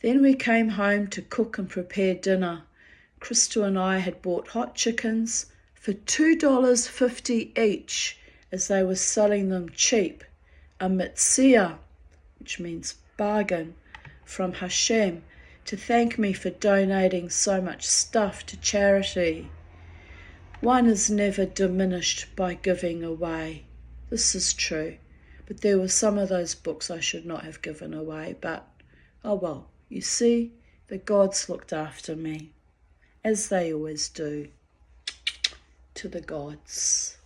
Then we came home to cook and prepare dinner. Crystal and I had bought hot chickens for $2.50 each, as they were selling them cheap, a mitzia, which means bargain, from Hashem, to thank me for donating so much stuff to charity. One is never diminished by giving away. This is true, but there were some of those books I should not have given away, but oh well, you see, the gods looked after me, as they always do. To the gods.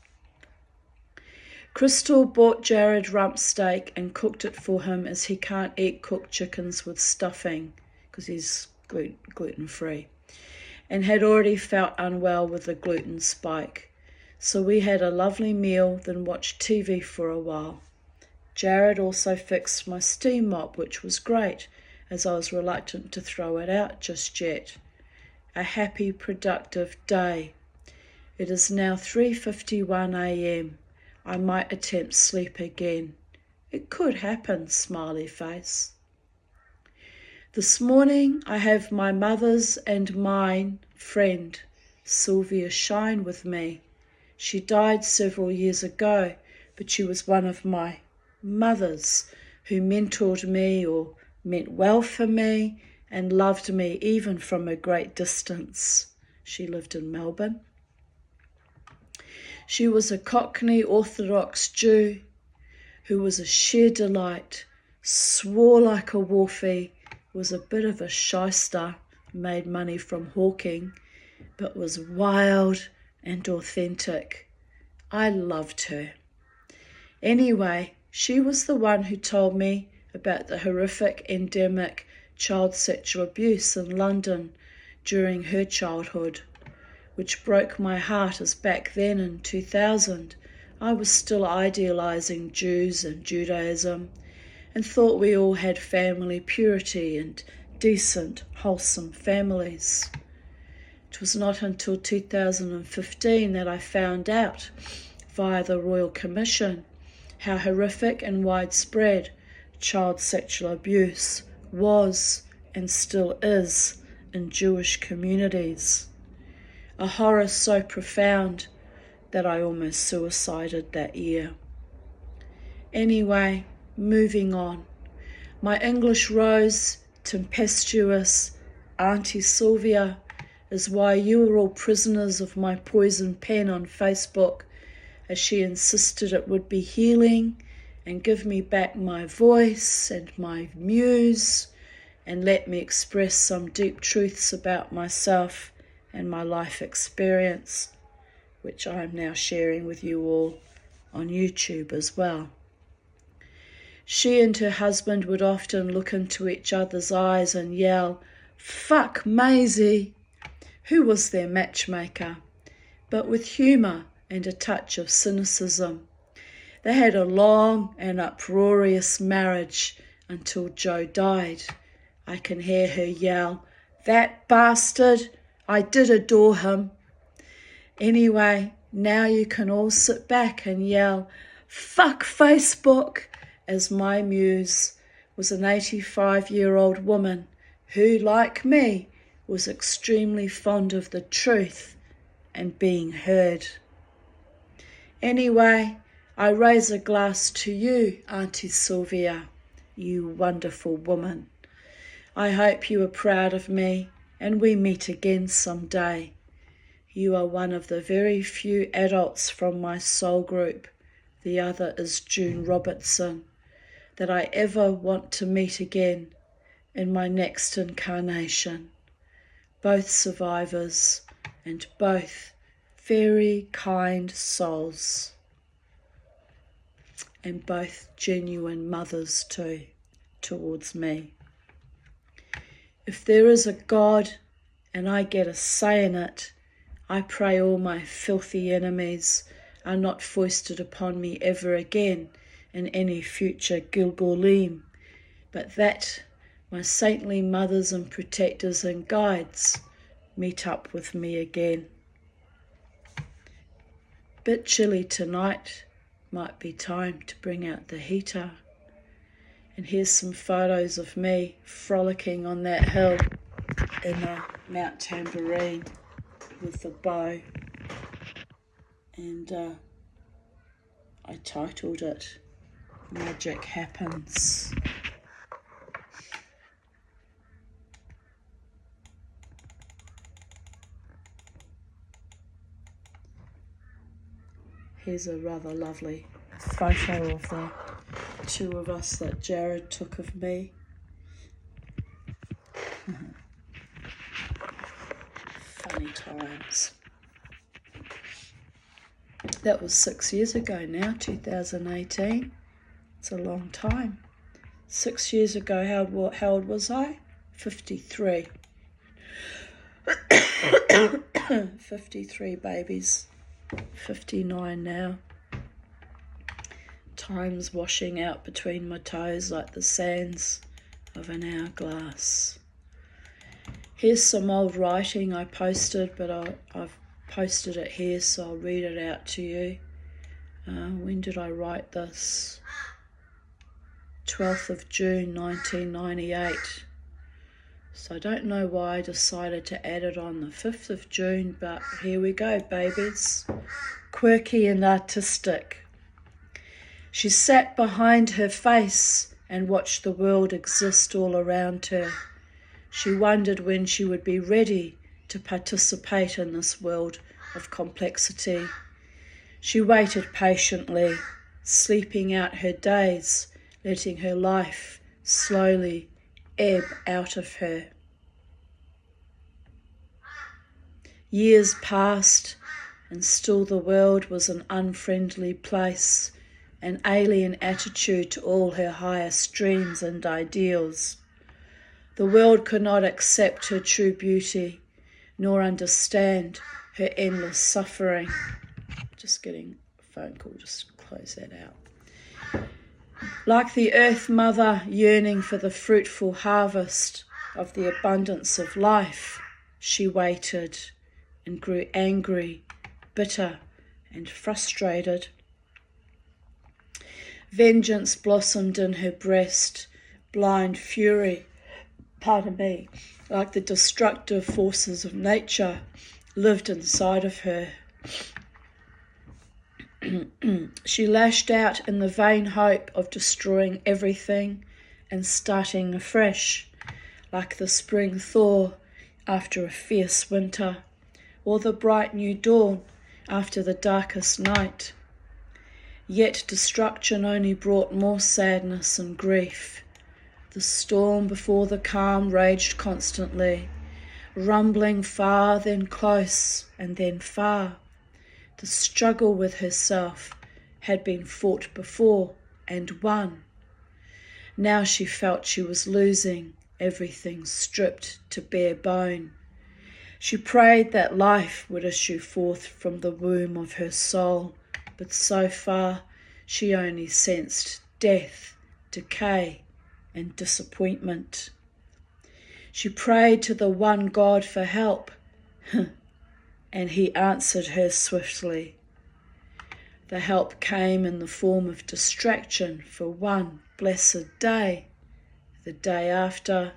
Crystal bought Jared rump steak and cooked it for him, as he can't eat cooked chickens with stuffing because he's gluten-free, and had already felt unwell with the gluten spike. So we had a lovely meal, then watched TV for a while. Jared also fixed my steam mop, which was great, as I was reluctant to throw it out just yet. A happy, productive day. It is now 3:51 a.m. I might attempt sleep again. It could happen, smiley face. This morning I have my mother's and mine friend, Sylvia Shine, with me. She died several years ago, but she was one of my mothers who mentored me or meant well for me and loved me even from a great distance. She lived in Melbourne. She was a Cockney Orthodox Jew who was a sheer delight, swore like a wolfie, was a bit of a shyster, made money from hawking, but was wild and authentic. I loved her. Anyway, she was the one who told me about the horrific endemic child sexual abuse in London during her childhood, which broke my heart, as back then in 2000 I was still idealising Jews and Judaism and thought we all had family purity and decent, wholesome families. It was not until 2015 that I found out, via the Royal Commission, how horrific and widespread child sexual abuse was and still is in Jewish communities. A horror so profound that I almost suicided that year. Anyway, moving on. My English rose, tempestuous Auntie Sylvia is why you are all prisoners of my poison pen on Facebook, as she insisted it would be healing and give me back my voice and my muse and let me express some deep truths about myself and my life experience, which I am now sharing with you all on YouTube as well. She and her husband would often look into each other's eyes and yell, "Fuck Maisie," who was their matchmaker, but with humour and a touch of cynicism. They had a long and uproarious marriage until Joe died. I can hear her yell, "That bastard, I did adore him." Anyway, now you can all sit back and yell, "Fuck Facebook," as my muse was an 85-year-old woman who, like me, was extremely fond of the truth and being heard. Anyway, I raise a glass to you, Auntie Sylvia, you wonderful woman. I hope you are proud of me and we meet again someday. You are one of the very few adults from my soul group, the other is June Robertson, that I ever want to meet again in my next incarnation. Both survivors and both very kind souls, and both genuine mothers too, towards me. If there is a God and I get a say in it, I pray all my filthy enemies are not foisted upon me ever again in any future Gilgalim, but that my saintly mothers and protectors and guides meet up with me again. Bit chilly tonight, might be time to bring out the heater. And here's some photos of me frolicking on that hill in a Mount Tamborine with the bow. And I titled it, Magic Happens. Here's a rather lovely photo of the two of us that Jared took of me. Funny times. That was 6 years ago now, 2018. It's a long time. 6 years ago, how old was I? 53. 53 babies, 59 now. Time's washing out between my toes like the sands of an hourglass. Here's some old writing I posted, but I've posted it here, so I'll read it out to you. When did I write this? 12th of June 1998. So I don't know why I decided to add it on the 5th of June, but here we go, babies. Quirky and artistic. She sat behind her face and watched the world exist all around her. She wondered when she would be ready to participate in this world of complexity. She waited patiently, sleeping out her days, letting her life slowly ebb out of her. Years passed, and still the world was an unfriendly place, an alien attitude to all her highest dreams and ideals. The world could not accept her true beauty, nor understand her endless suffering. Just getting a phone call, just close that out. Like the Earth Mother yearning for the fruitful harvest of the abundance of life, she waited and grew angry, bitter, and frustrated. Vengeance blossomed in her breast, blind fury, like the destructive forces of nature lived inside of her. She lashed out in the vain hope of destroying everything and starting afresh, like the spring thaw after a fierce winter, or the bright new dawn after the darkest night. Yet destruction only brought more sadness and grief. The storm before the calm raged constantly, rumbling far, then close, and then far. The struggle with herself had been fought before and won. Now she felt she was losing, everything stripped to bare bone. She prayed that life would issue forth from the womb of her soul, but so far she only sensed death, decay, and disappointment. She prayed to the one God for help, and he answered her swiftly. The help came in the form of distraction for one blessed day. The day after,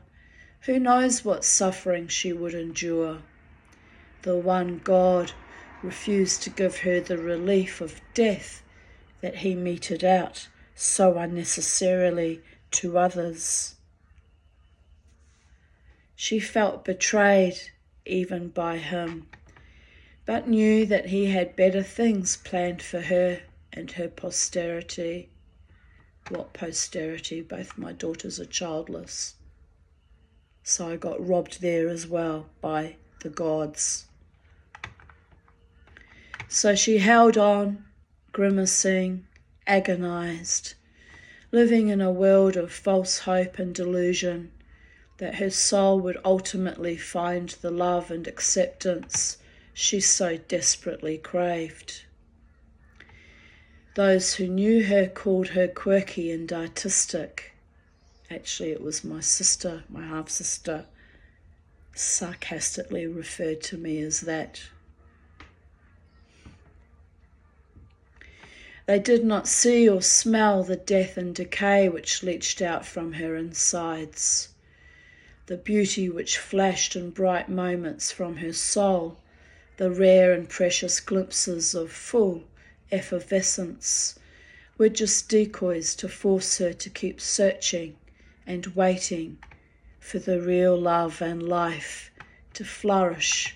who knows what suffering she would endure. The one God refused to give her the relief of death that he meted out so unnecessarily to others. She felt betrayed even by him, but knew that he had better things planned for her and her posterity. What posterity? Both my daughters are childless. So I got robbed there as well by the gods. So she held on, grimacing, agonized, living in a world of false hope and delusion that her soul would ultimately find the love and acceptance she so desperately craved. Those who knew her called her quirky and artistic. Actually, it was my sister, my half-sister, sarcastically referred to me as that. They did not see or smell the death and decay which leached out from her insides, the beauty which flashed in bright moments from her soul, the rare and precious glimpses of full effervescence, were just decoys to force her to keep searching and waiting for the real love and life to flourish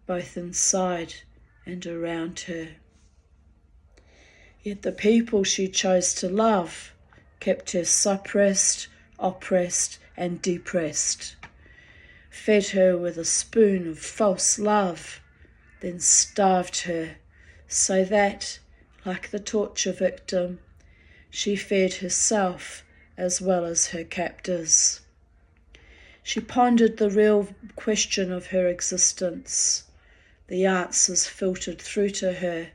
both inside and around her. Yet the people she chose to love kept her suppressed, oppressed, and depressed, fed her with a spoon of false love, then starved her so that, like the torture victim, she fed herself as well as her captors. She pondered the real question of her existence. The answers filtered through to her.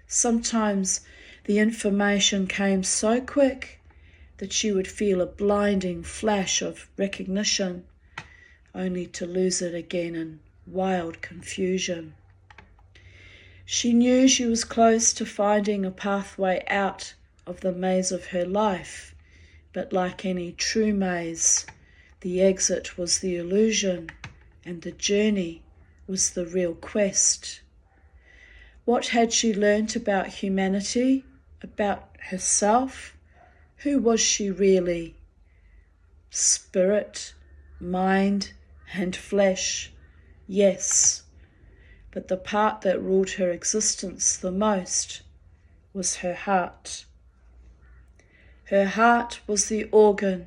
Sometimes the information came so quick that she would feel a blinding flash of recognition, only to lose it again in wild confusion. She knew she was close to finding a pathway out of the maze of her life, but like any true maze, the exit was the illusion and the journey was the real quest. What had she learnt about humanity, about herself? Who was she really? Spirit, mind, and flesh, yes, but the part that ruled her existence the most was her heart. Her heart was the organ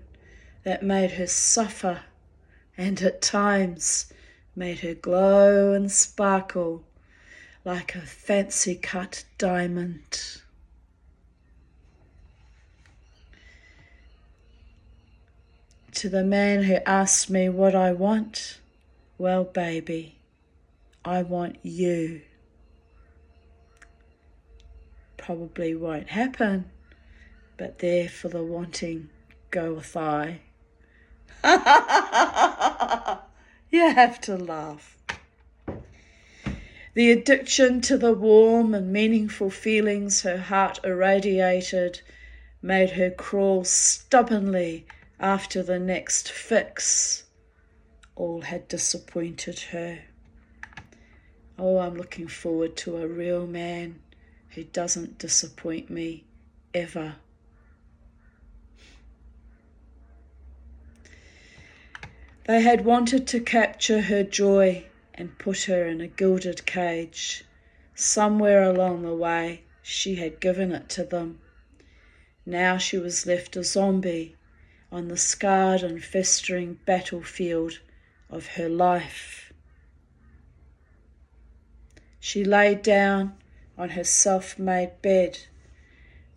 that made her suffer and at times made her glow and sparkle like a fancy cut diamond. To the man who asked me what I want, well, baby, I want you. Probably won't happen, but there for the wanting goeth I. You have to laugh. The addiction to the warm and meaningful feelings her heart irradiated made her crawl stubbornly after the next fix. All had disappointed her. Oh, I'm looking forward to a real man who doesn't disappoint me ever. They had wanted to capture her joy and put her in a gilded cage. Somewhere along the way, she had given it to them. Now she was left a zombie on the scarred and festering battlefield of her life. She lay down on her self-made bed,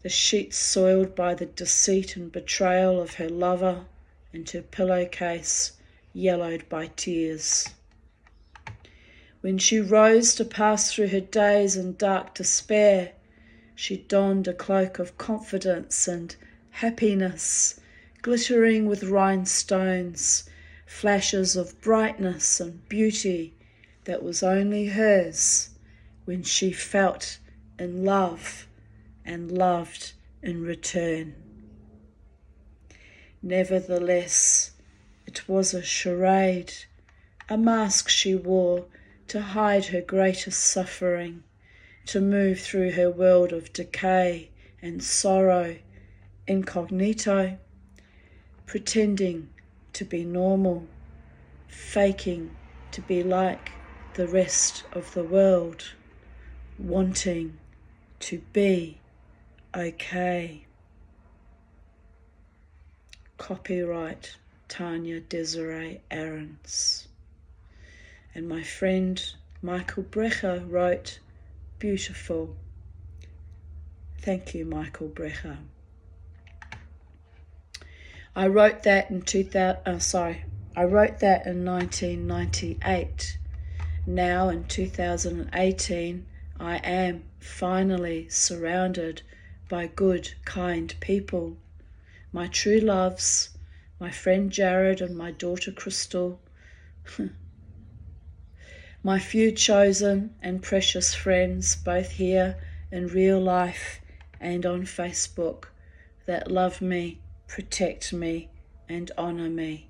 the sheets soiled by the deceit and betrayal of her lover, and her pillowcase yellowed by tears. When she rose to pass through her days in dark despair, she donned a cloak of confidence and happiness, glittering with rhinestones, flashes of brightness and beauty that was only hers when she felt in love and loved in return. Nevertheless, it was a charade, a mask she wore to hide her greatest suffering, to move through her world of decay and sorrow incognito, pretending to be normal, faking to be like the rest of the world, wanting to be okay. Copyright Tanya Desiree Aarons. And my friend Michael Brecher wrote, beautiful. Thank you, Michael Brecher. I wrote that in 1998. Now in 2018, I am finally surrounded by good, kind people. My true loves, my friend Jared and my daughter Crystal, my few chosen and precious friends, both here in real life and on Facebook, that love me, protect me, and honor me.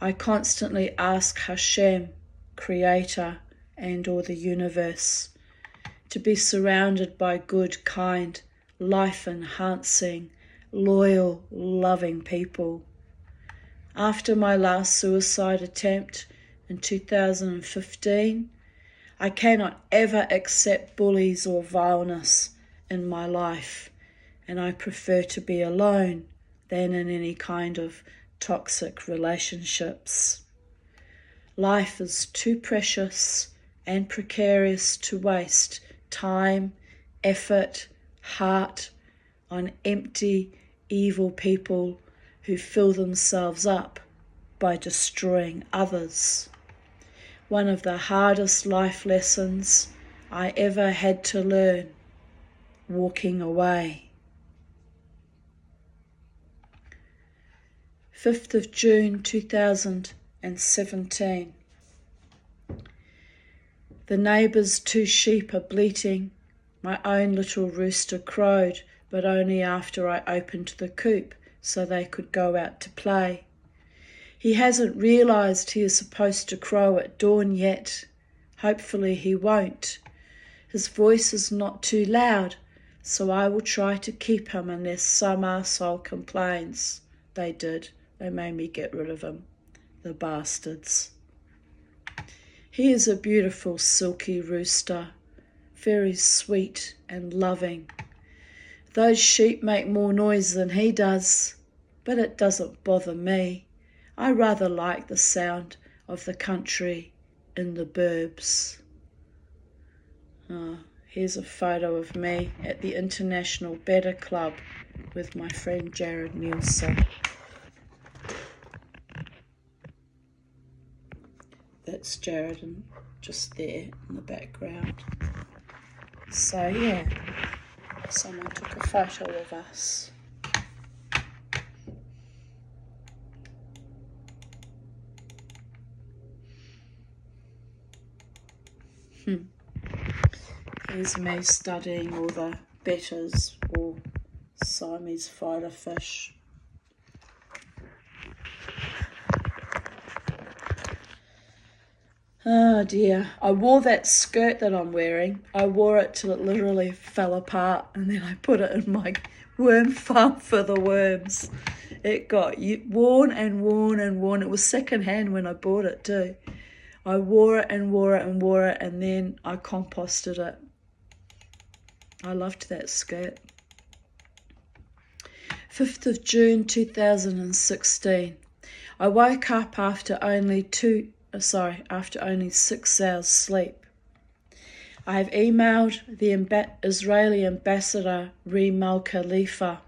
I constantly ask Hashem, Creator, and or the universe, to be surrounded by good, kind, life-enhancing, loyal, loving people. After my last suicide attempt in 2015, I cannot ever accept bullies or vileness in my life, and I prefer to be alone than in any kind of toxic relationships. Life is too precious and precarious to waste time, effort, heart on empty, evil people who fill themselves up by destroying others. One of the hardest life lessons I ever had to learn, walking away. 5th of June 2017. The neighbour's 2 sheep are bleating. My own little rooster crowed, but only after I opened the coop so they could go out to play. He hasn't realised he is supposed to crow at dawn yet. Hopefully he won't. His voice is not too loud, so I will try to keep him unless some arsehole complains. They did. They made me get rid of him. The bastards. He is a beautiful silky rooster, very sweet and loving. Those sheep make more noise than he does, but it doesn't bother me. I rather like the sound of the country in the burbs. Here's a photo of me at the International Better Club with my friend Jared Nielsen. That's Jared and just there in the background. So yeah, someone took a photo of us. Here's me studying all the betters or Siamese fighter fish. Oh dear, I wore that skirt that I'm wearing. I wore it till it literally fell apart, and then I put it in my worm farm for the worms. It got worn and worn and worn. It was secondhand when I bought it too. I wore it and wore it and wore it, and then I composted it. I loved that skirt. 5th of June 2016. I woke up after only 6 hours sleep. I have emailed the Israeli ambassador Riem Al Khalifa.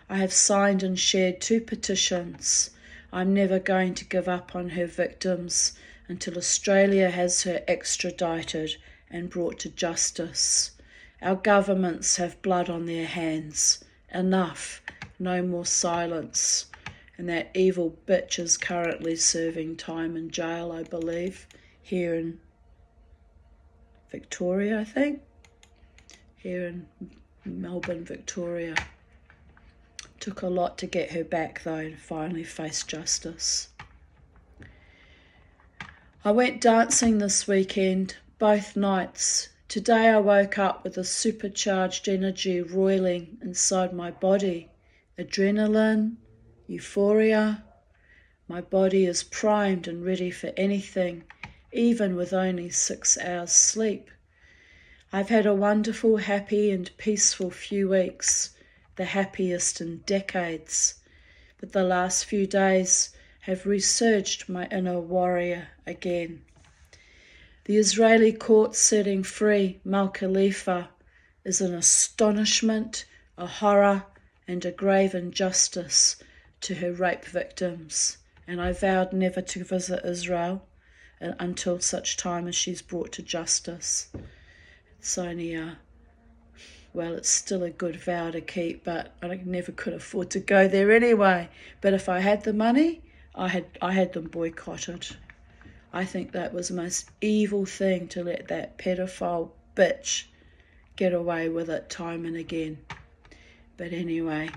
I have signed and shared 2 petitions. I'm never going to give up on her victims until Australia has her extradited and brought to justice. Our governments have blood on their hands. Enough. No more silence. And that evil bitch is currently serving time in jail, I believe, here in Victoria, I think. Here in Melbourne, Victoria. Took a lot to get her back, though, and finally face justice. I went dancing this weekend, both nights. Today I woke up with a supercharged energy roiling inside my body. Adrenaline, euphoria. My body is primed and ready for anything, even with only 6 hours sleep. I've had a wonderful, happy and peaceful few weeks, the happiest in decades. But the last few days have resurged my inner warrior again. The Israeli court setting free Mal Khalifa is an astonishment, a horror and a grave injustice to her rape victims, and I vowed never to visit Israel until such time as she's brought to justice. It's only it's still a good vow to keep, but I never could afford to go there anyway. But if I had the money, I had them boycotted. I think that was the most evil thing, to let that pedophile bitch get away with it time and again. But anyway,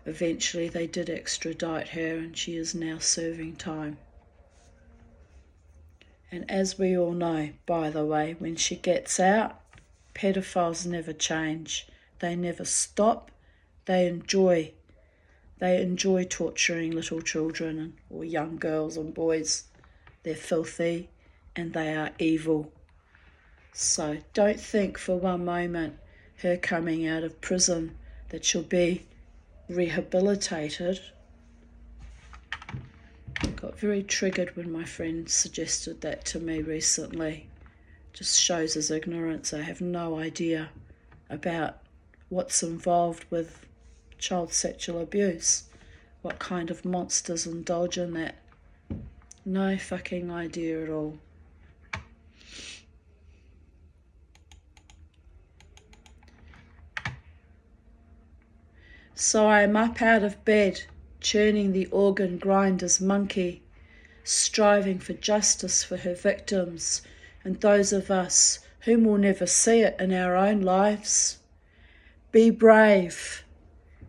eventually they did extradite her, and she is now serving time. And as we all know, by the way, when she gets out, pedophiles never change. They never stop. They enjoy torturing little children or young girls and boys. They're filthy and they are evil. So don't think for one moment her coming out of prison that she'll be rehabilitated. I got very triggered when my friend suggested that to me recently. Just shows his ignorance. I have no idea about what's involved with child sexual abuse. what kind of monsters indulge in that. No fucking idea at all. So I am up out of bed, churning the organ grinder's monkey, striving for justice for her victims and those of us whom will never see it in our own lives. Be brave.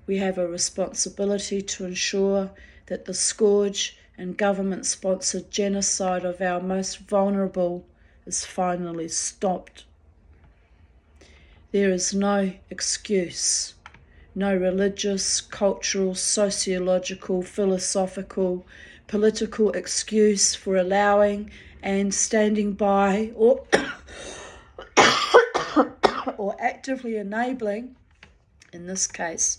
We have a responsibility to ensure that the scourge and government-sponsored genocide of our most vulnerable is finally stopped. There is no excuse, no religious, cultural, sociological, philosophical, political excuse for allowing and standing by or or actively enabling, in this case,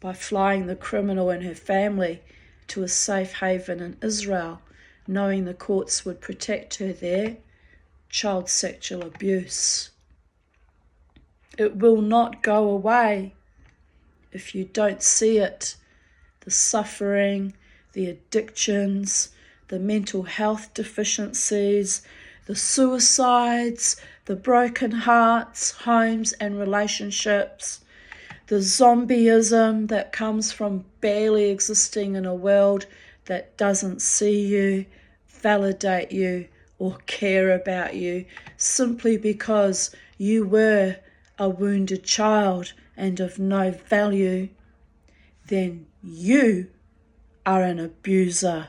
by flying the criminal and her family to a safe haven in Israel, knowing the courts would protect her there, child sexual abuse. It will not go away if you don't see it. The suffering, the addictions, the mental health deficiencies, the suicides, the broken hearts, homes and relationships, the zombieism that comes from barely existing in a world that doesn't see you, validate you, or care about you simply because you were a wounded child and of no value, then you are an abuser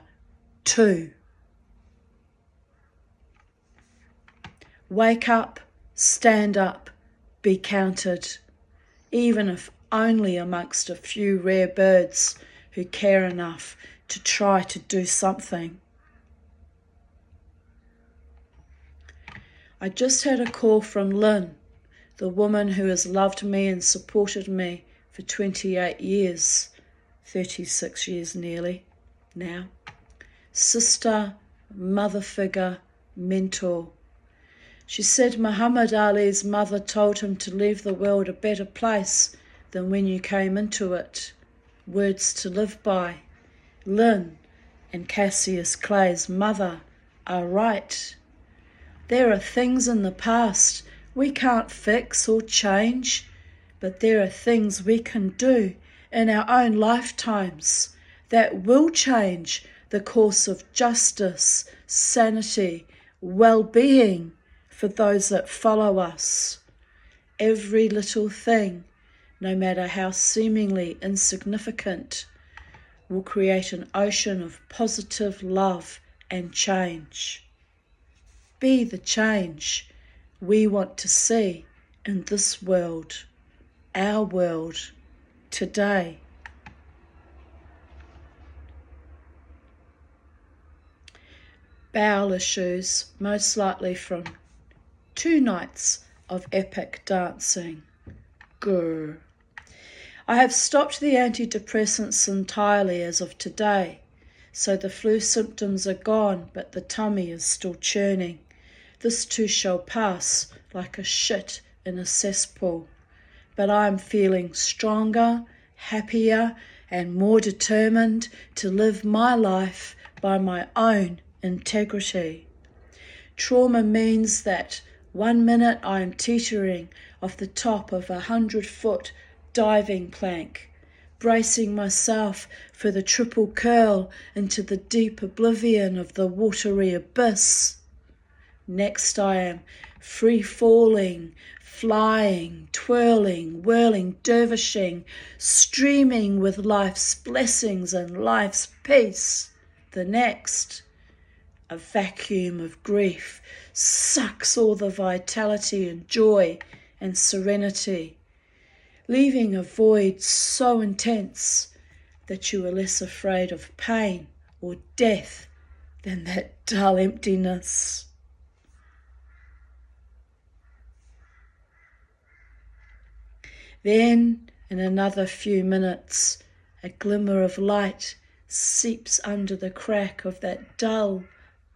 too. Wake up, stand up, be counted, even if only amongst a few rare birds who care enough to try to do something. I just had a call from Lynn, the woman who has loved me and supported me for 28 years, 36 years nearly now. Sister, mother figure, mentor. She said Muhammad Ali's mother told him to leave the world a better place than when you came into it. Words to live by. Lynn and Cassius Clay's mother are right. There are things in the past we can't fix or change, but there are things we can do in our own lifetimes that will change the course of justice, sanity, well-being for those that follow us. Every little thing, no matter how seemingly insignificant, will create an ocean of positive love and change. Be the change we want to see in this world, our world, today. Bowel issues, most likely from 2 nights of epic dancing. Grr. I have stopped the antidepressants entirely as of today, so the flu symptoms are gone, but the tummy is still churning. This too shall pass like a shit in a cesspool, but I am feeling stronger, happier, and more determined to live my life by my own integrity. Trauma means that 1 minute I am teetering off the top of 100-foot diving plank, bracing myself for the triple curl into the deep oblivion of the watery abyss. Next I am free-falling, flying, twirling, whirling, dervishing, streaming with life's blessings and life's peace. The next, a vacuum of grief sucks all the vitality and joy and serenity, leaving a void so intense that you are less afraid of pain or death than that dull emptiness. Then, in another few minutes, a glimmer of light seeps under the crack of that dull,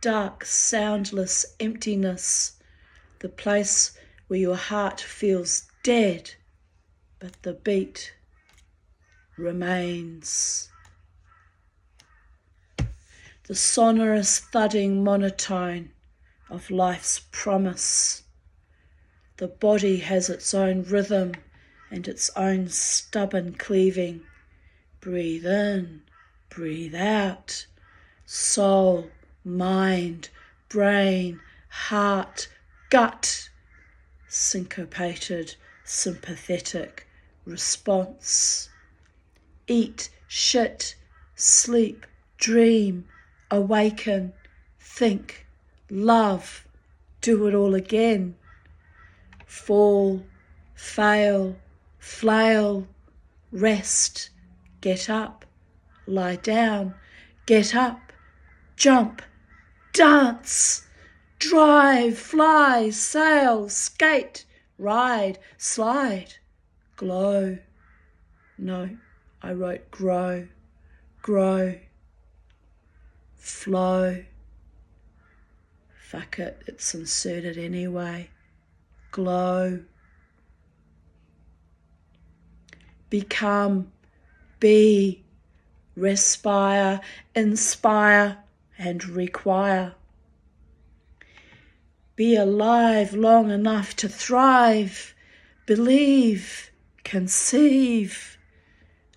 dark, soundless emptiness, the place where your heart feels dead, but the beat remains. the sonorous thudding monotone of life's promise. The body has its own rhythm and its own stubborn cleaving. Breathe in, breathe out. Soul, mind, brain, heart, gut. Syncopated, sympathetic response. Eat, shit, sleep, dream, awaken, think, love, do it all again. Fall, fail, flail, rest, get up, lie down, get up, jump, dance, drive, fly, sail, skate, ride, slide, glow. No, I wrote grow, grow, flow. Fuck it, it's inserted anyway. Glow. Become, be, respire, inspire, and require. Be alive long enough to thrive, believe, conceive.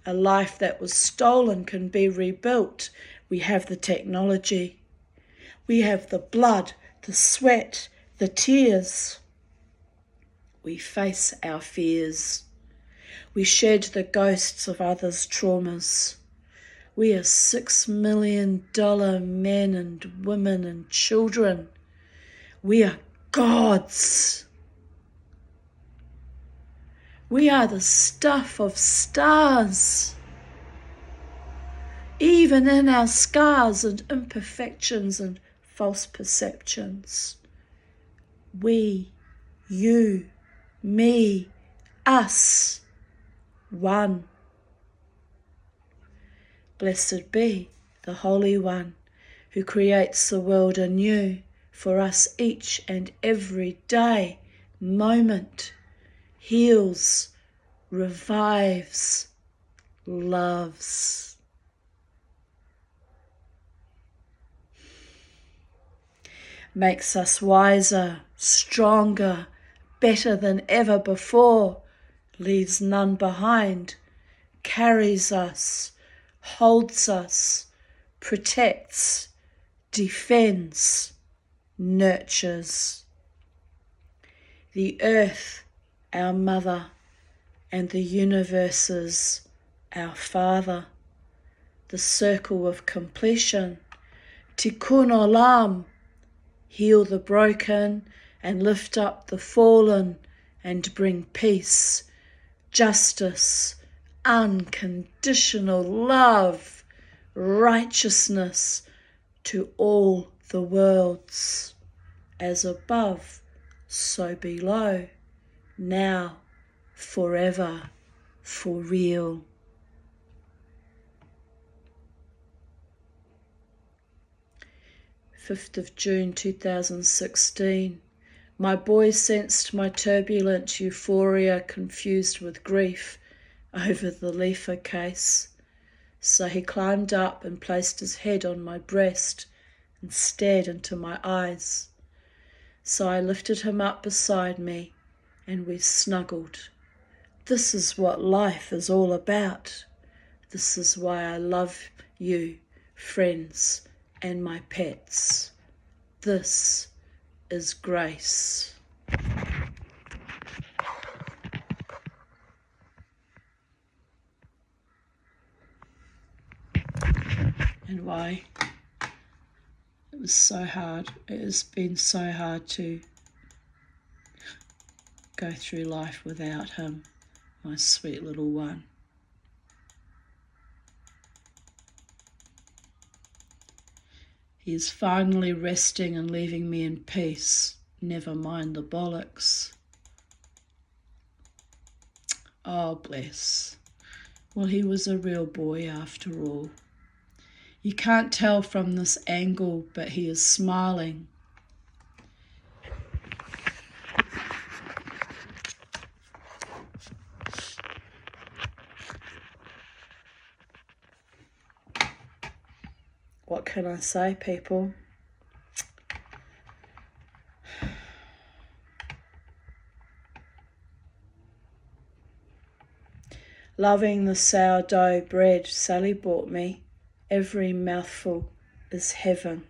A life that was stolen can be rebuilt. We have the technology. We have the blood, the sweat, the tears. We face our fears. We shed the ghosts of others' traumas. We are $6 million men and women and children. We are gods. We are the stuff of stars. Even in our scars and imperfections and false perceptions. We, you, me, us, one. Blessed be the Holy One who creates the world anew for us each and every day, moment, heals, revives, loves. Makes us wiser, stronger, better than ever before, leaves none behind, carries us, holds us, protects, defends, nurtures. The earth, our mother, and the universes, our father. The circle of completion, tikkun olam, heal the broken and lift up the fallen and bring peace, justice, unconditional love, righteousness to all the worlds, as above, so below, now, forever, for real. June 5th, 2016. My boy sensed my turbulent euphoria confused with grief over the Leifer case. So he climbed up and placed his head on my breast and stared into my eyes. So I lifted him up beside me and we snuggled. This is what life is all about. This is why I love you, friends, and my pets. This is grace. And why? It was so hard. It has been so hard to go through life without him, my sweet little one. He is finally resting and leaving me in peace. Never mind the bollocks. Oh, bless. Well, he was a real boy after all. You can't tell from this angle, but he is smiling. What can I say, people? Loving the sourdough bread Sally bought me. Every mouthful is heaven.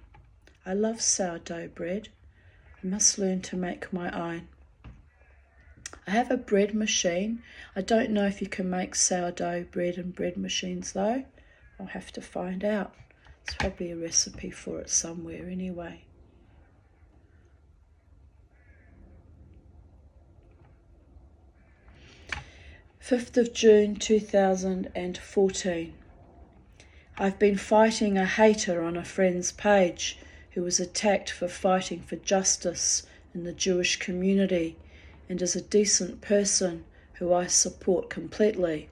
I love sourdough bread. I must learn to make my own. I have a bread machine. I don't know if you can make sourdough bread in bread machines though. I'll have to find out. There's probably a recipe for it somewhere anyway. June 5th, 2014. I've been fighting a hater on a friend's page who was attacked for fighting for justice in the Jewish community and is a decent person who I support completely.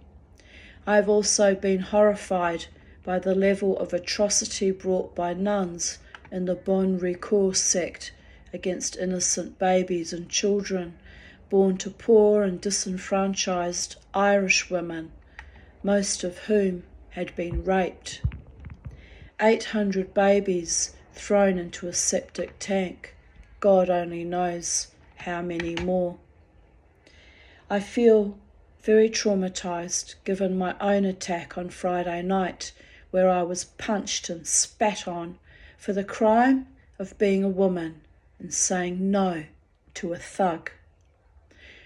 I've also been horrified by the level of atrocity brought by nuns in the Bon Recours sect against innocent babies and children born to poor and disenfranchised Irish women, most of whom had been raped. 800 babies thrown into a septic tank. God only knows how many more. I feel very traumatized given my own attack on Friday night, where I was punched and spat on for the crime of being a woman and saying no to a thug.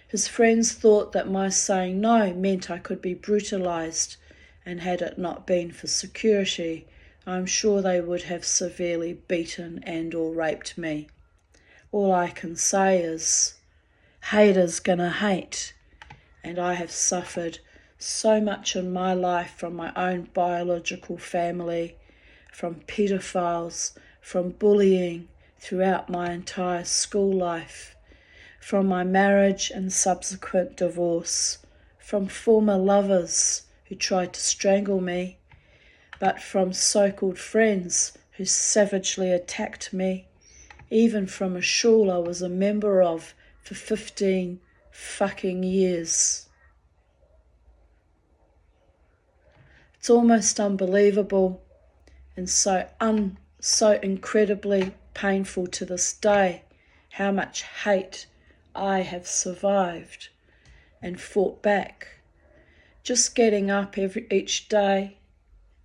His friends thought that my saying no meant I could be brutalized, and had it not been for security, I'm sure they would have severely beaten and or raped me. All I can say is, haters gonna hate, and I have suffered so much in my life from my own biological family, from pedophiles, from bullying throughout my entire school life, from my marriage and subsequent divorce, from former lovers who tried to strangle me, but from so-called friends who savagely attacked me, even from a shul I was a member of for 15 fucking years. It's almost unbelievable and so incredibly painful to this day how much hate I have survived and fought back. Just getting up each day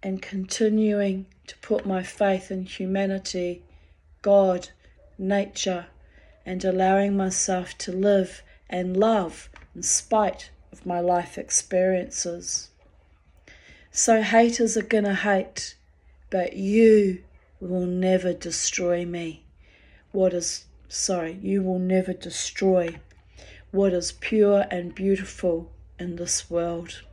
and continuing to put my faith in humanity, God, nature, and allowing myself to live and love in spite of my life experiences. So haters are gonna hate, but you will never destroy me. You will never destroy what is pure and beautiful in this world.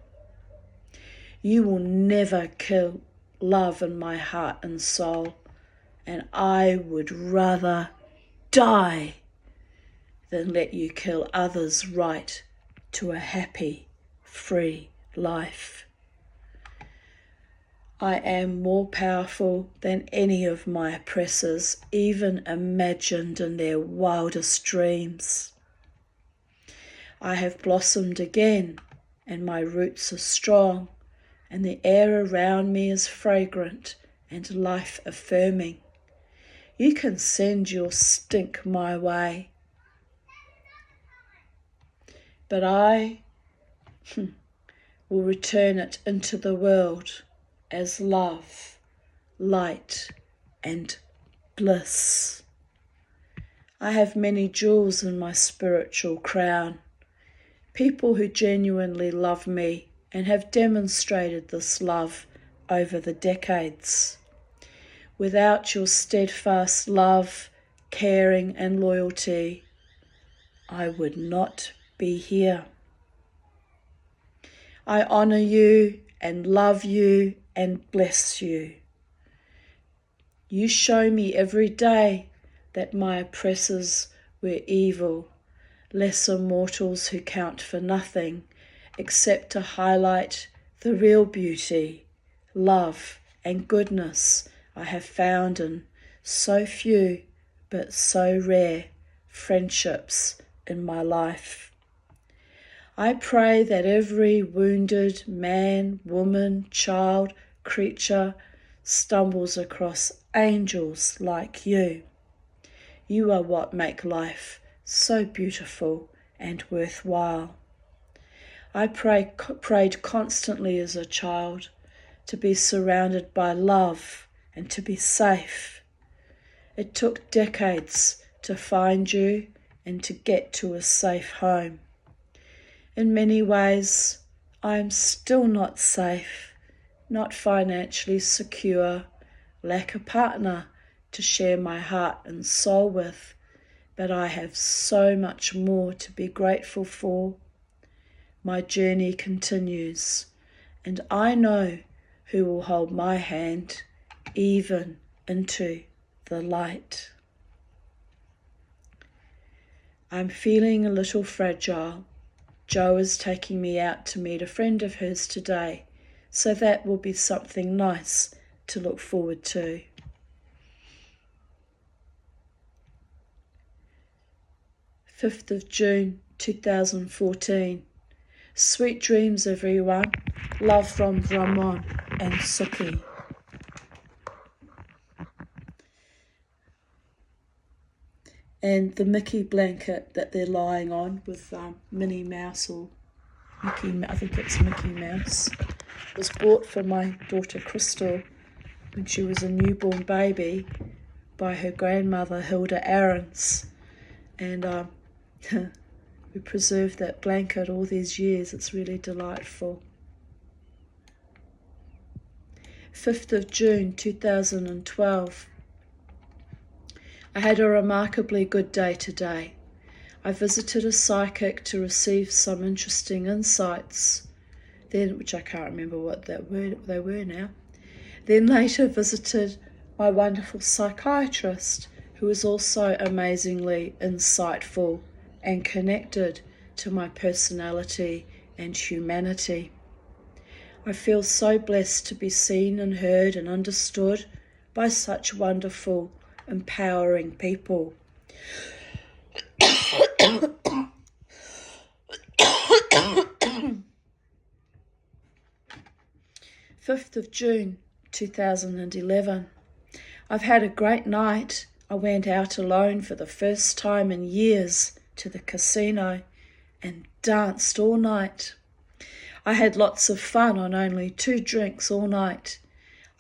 You will never kill love in my heart and soul, and I would rather die than let you kill others' right to a happy, free life. I am more powerful than any of my oppressors, even imagined in their wildest dreams. I have blossomed again, and my roots are strong, and the air around me is fragrant and life-affirming. You can send your stink my way, but I will return it into the world as love, light, and bliss. I have many jewels in my spiritual crown, people who genuinely love me and have demonstrated this love over the decades. Without your steadfast love, caring, and loyalty, I would not be here. I honor you and love you and bless you. You show me every day that my oppressors were evil, lesser mortals who count for nothing except to highlight the real beauty, love, and goodness I have found in so few but so rare friendships in my life. I pray that every wounded man, woman, child, creature stumbles across angels like you. You are what make life so beautiful and worthwhile. I prayed constantly as a child to be surrounded by love and to be safe. It took decades to find you and to get to a safe home. In many ways, I am still not safe, not financially secure, lack a partner to share my heart and soul with, but I have so much more to be grateful for. My journey continues, and I know who will hold my hand even into the light. I'm feeling a little fragile. Jo is taking me out to meet a friend of hers today, so that will be something nice to look forward to. 5th of June 2014. Sweet dreams, everyone. Love from Ramon and Suki. And the Mickey blanket that they're lying on with Minnie Mouse or Mickey, I think it's Mickey Mouse, was bought for my daughter Crystal when she was a newborn baby by her grandmother Hilda Aarons. And we preserved that blanket all these years. It's really delightful. 5th of June 2012. I had a remarkably good day today. I visited a psychic to receive some interesting insights, then, which I can't remember what they were now. Then later visited my wonderful psychiatrist, who is also amazingly insightful and connected to my personality and humanity. I feel so blessed to be seen and heard and understood by such wonderful, empowering people. 5th of June 2011. I've had a great night. I went out alone for the first time in years to the casino and danced all night. I had lots of fun on only 2 drinks all night.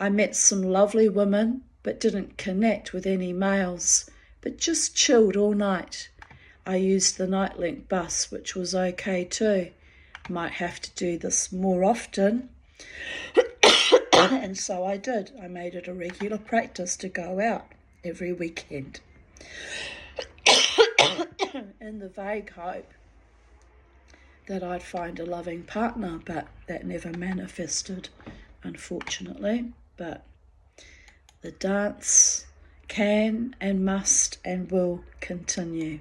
I met some lovely women but didn't connect with any males, but just chilled all night. I used the Nightlink bus, which was okay too. Might have to do this more often. And so I did. I made it a regular practice to go out every weekend. In the vague hope that I'd find a loving partner, but that never manifested, unfortunately. But the dance can and must and will continue.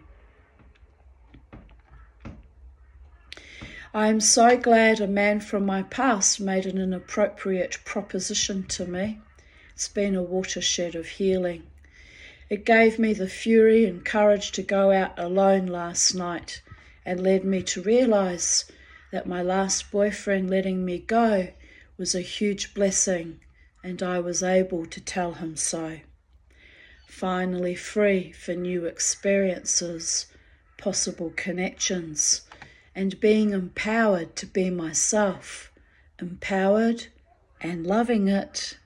I am so glad a man from my past made an inappropriate proposition to me. It's been a watershed of healing. It gave me the fury and courage to go out alone last night and led me to realise that my last boyfriend letting me go was a huge blessing, and I was able to tell him so. Finally free for new experiences, possible connections, and being empowered to be myself, empowered and loving it.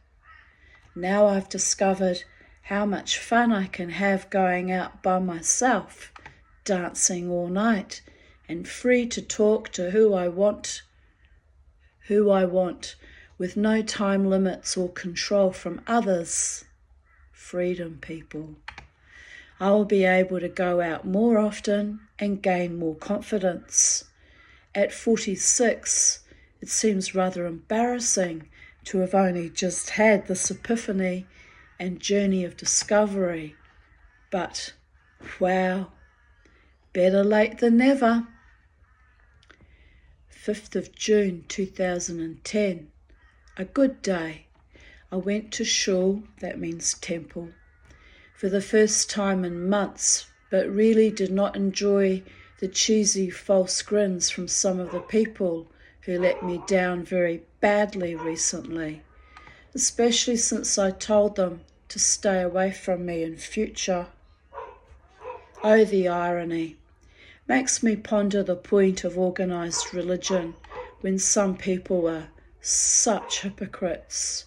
Now I've discovered how much fun I can have going out by myself, dancing all night, and free to talk to who I want, with no time limits or control from others. Freedom, people. I will be able to go out more often and gain more confidence. At 46, it seems rather embarrassing to have only just had this epiphany and journey of discovery. But, wow, better late than never. 5th of June 2010, a good day. I went to shul, that means temple, for the first time in months, but really did not enjoy the cheesy false grins from some of the people who let me down very badly recently. especially since I told them to stay away from me in future. Oh, the irony. Makes me ponder the point of organised religion when some people are such hypocrites.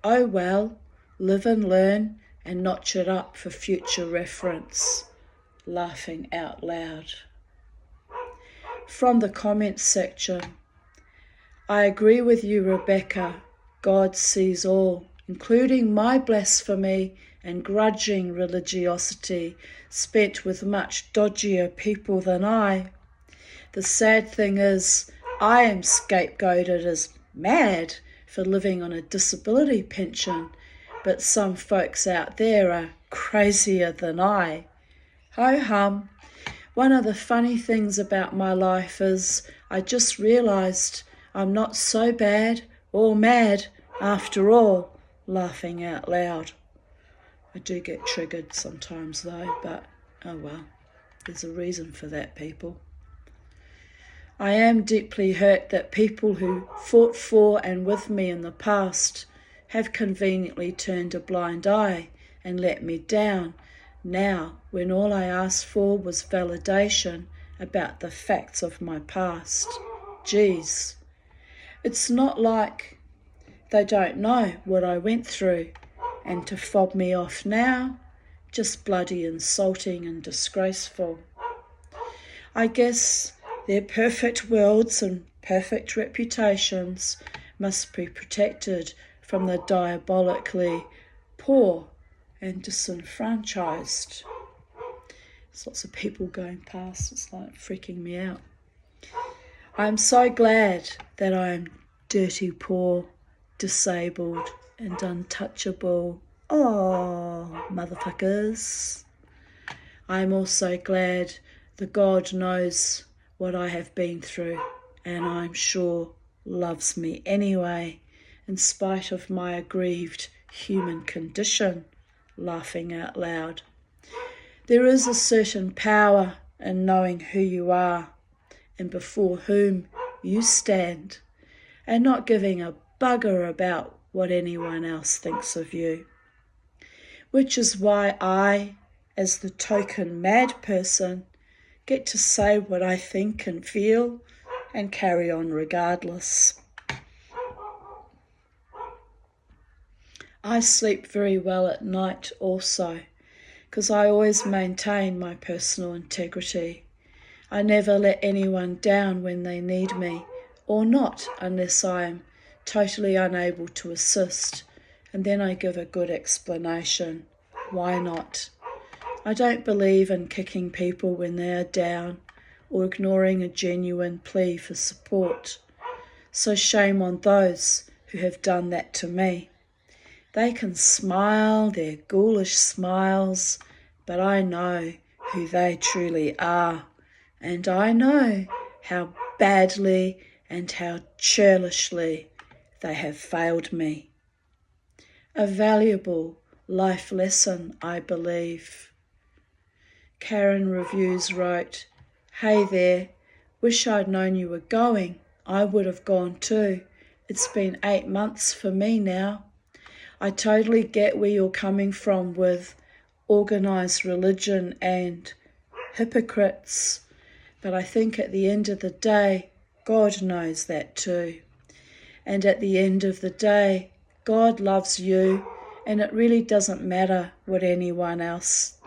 Oh well, live and learn and notch it up for future reference. Laughing out loud. From the comments section, I agree with you, Rebecca. God sees all, including my blasphemy and grudging religiosity spent with much dodgier people than I. The sad thing is, I am scapegoated as mad for living on a disability pension, but some folks out there are crazier than I. Ho-hum. One of the funny things about my life is I just realised I'm not so bad or mad after all. Laughing out loud. I do get triggered sometimes though, but oh well, there's a reason for that, people. I am deeply hurt that people who fought for and with me in the past have conveniently turned a blind eye and let me down now when all I asked for was validation about the facts of my past. Geez, it's not like they don't know what I went through, and to fob me off now, just bloody insulting and disgraceful. I guess their perfect worlds and perfect reputations must be protected from the diabolically poor and disenfranchised. There's lots of people going past, it's like freaking me out. I'm so glad that I'm dirty poor, disabled and untouchable. Oh, motherfuckers. I'm also glad the God knows what I have been through, and I'm sure loves me anyway, in spite of my aggrieved human condition. Laughing out loud. There is a certain power in knowing who you are and before whom you stand, and not giving a bugger about what anyone else thinks of you. Which is why I, as the token mad person, get to say what I think and feel and carry on regardless. I sleep very well at night also, because I always maintain my personal integrity. I never let anyone down when they need me, or not unless I am totally unable to assist, and then I give a good explanation. Why not? I don't believe in kicking people when they are down or ignoring a genuine plea for support. So shame on those who have done that to me. They can smile their ghoulish smiles, but I know who they truly are, and I know how badly and how churlishly they have failed me. A valuable life lesson, I believe. Karen Reviews wrote, "Hey there, wish I'd known you were going. I would have gone too. It's been 8 months for me now. I totally get where you're coming from with organised religion and hypocrites, but I think at the end of the day, God knows that too. And at the end of the day, God loves you, and it really doesn't matter what anyone else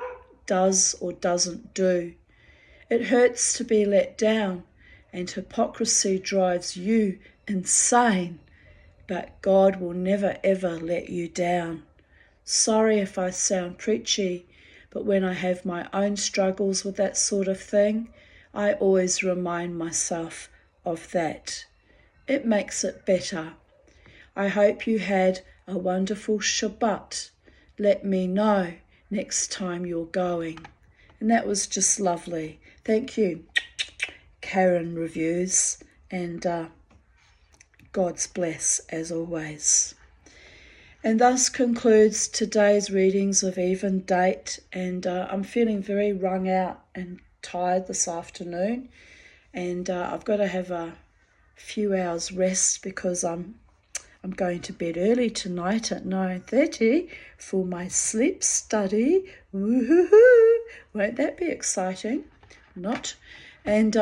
does or doesn't do. It hurts to be let down, and hypocrisy drives you insane. But God will never ever let you down. Sorry if I sound preachy, but when I have my own struggles with that sort of thing, I always remind myself of that. It makes it better. I hope you had a wonderful Shabbat. Let me know next time you're going." And that was just lovely. Thank you, Karen Reviews, and God's bless as always. And thus concludes today's readings of Even Date, and I'm feeling very wrung out and tired this afternoon, and I've got to have a few hours rest because I'm I'm going to bed early tonight at 9:30 for my sleep study. Woohoo! Won't that be exciting? Not. And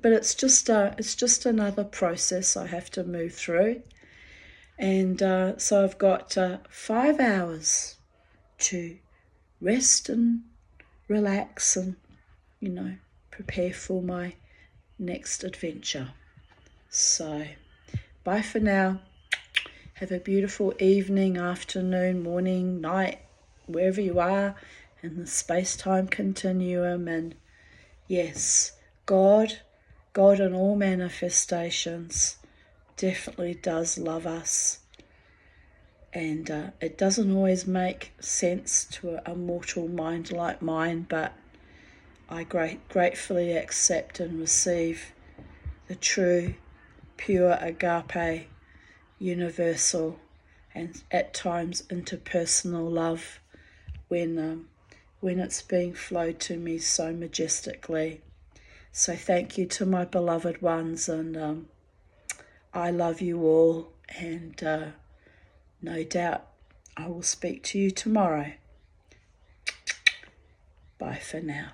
but it's just another process I have to move through. And so I've got 5 hours to rest and relax and, prepare for my next adventure. So, bye for now. Have a beautiful evening, afternoon, morning, night, wherever you are in the space-time continuum. And yes, God in all manifestations definitely does love us. And it doesn't always make sense to a mortal mind like mine, but I gratefully accept and receive the true, pure agape, universal, and at times interpersonal love when it's being flowed to me so majestically. So thank you to my beloved ones, and I love you all, and no doubt I will speak to you tomorrow. Bye for now.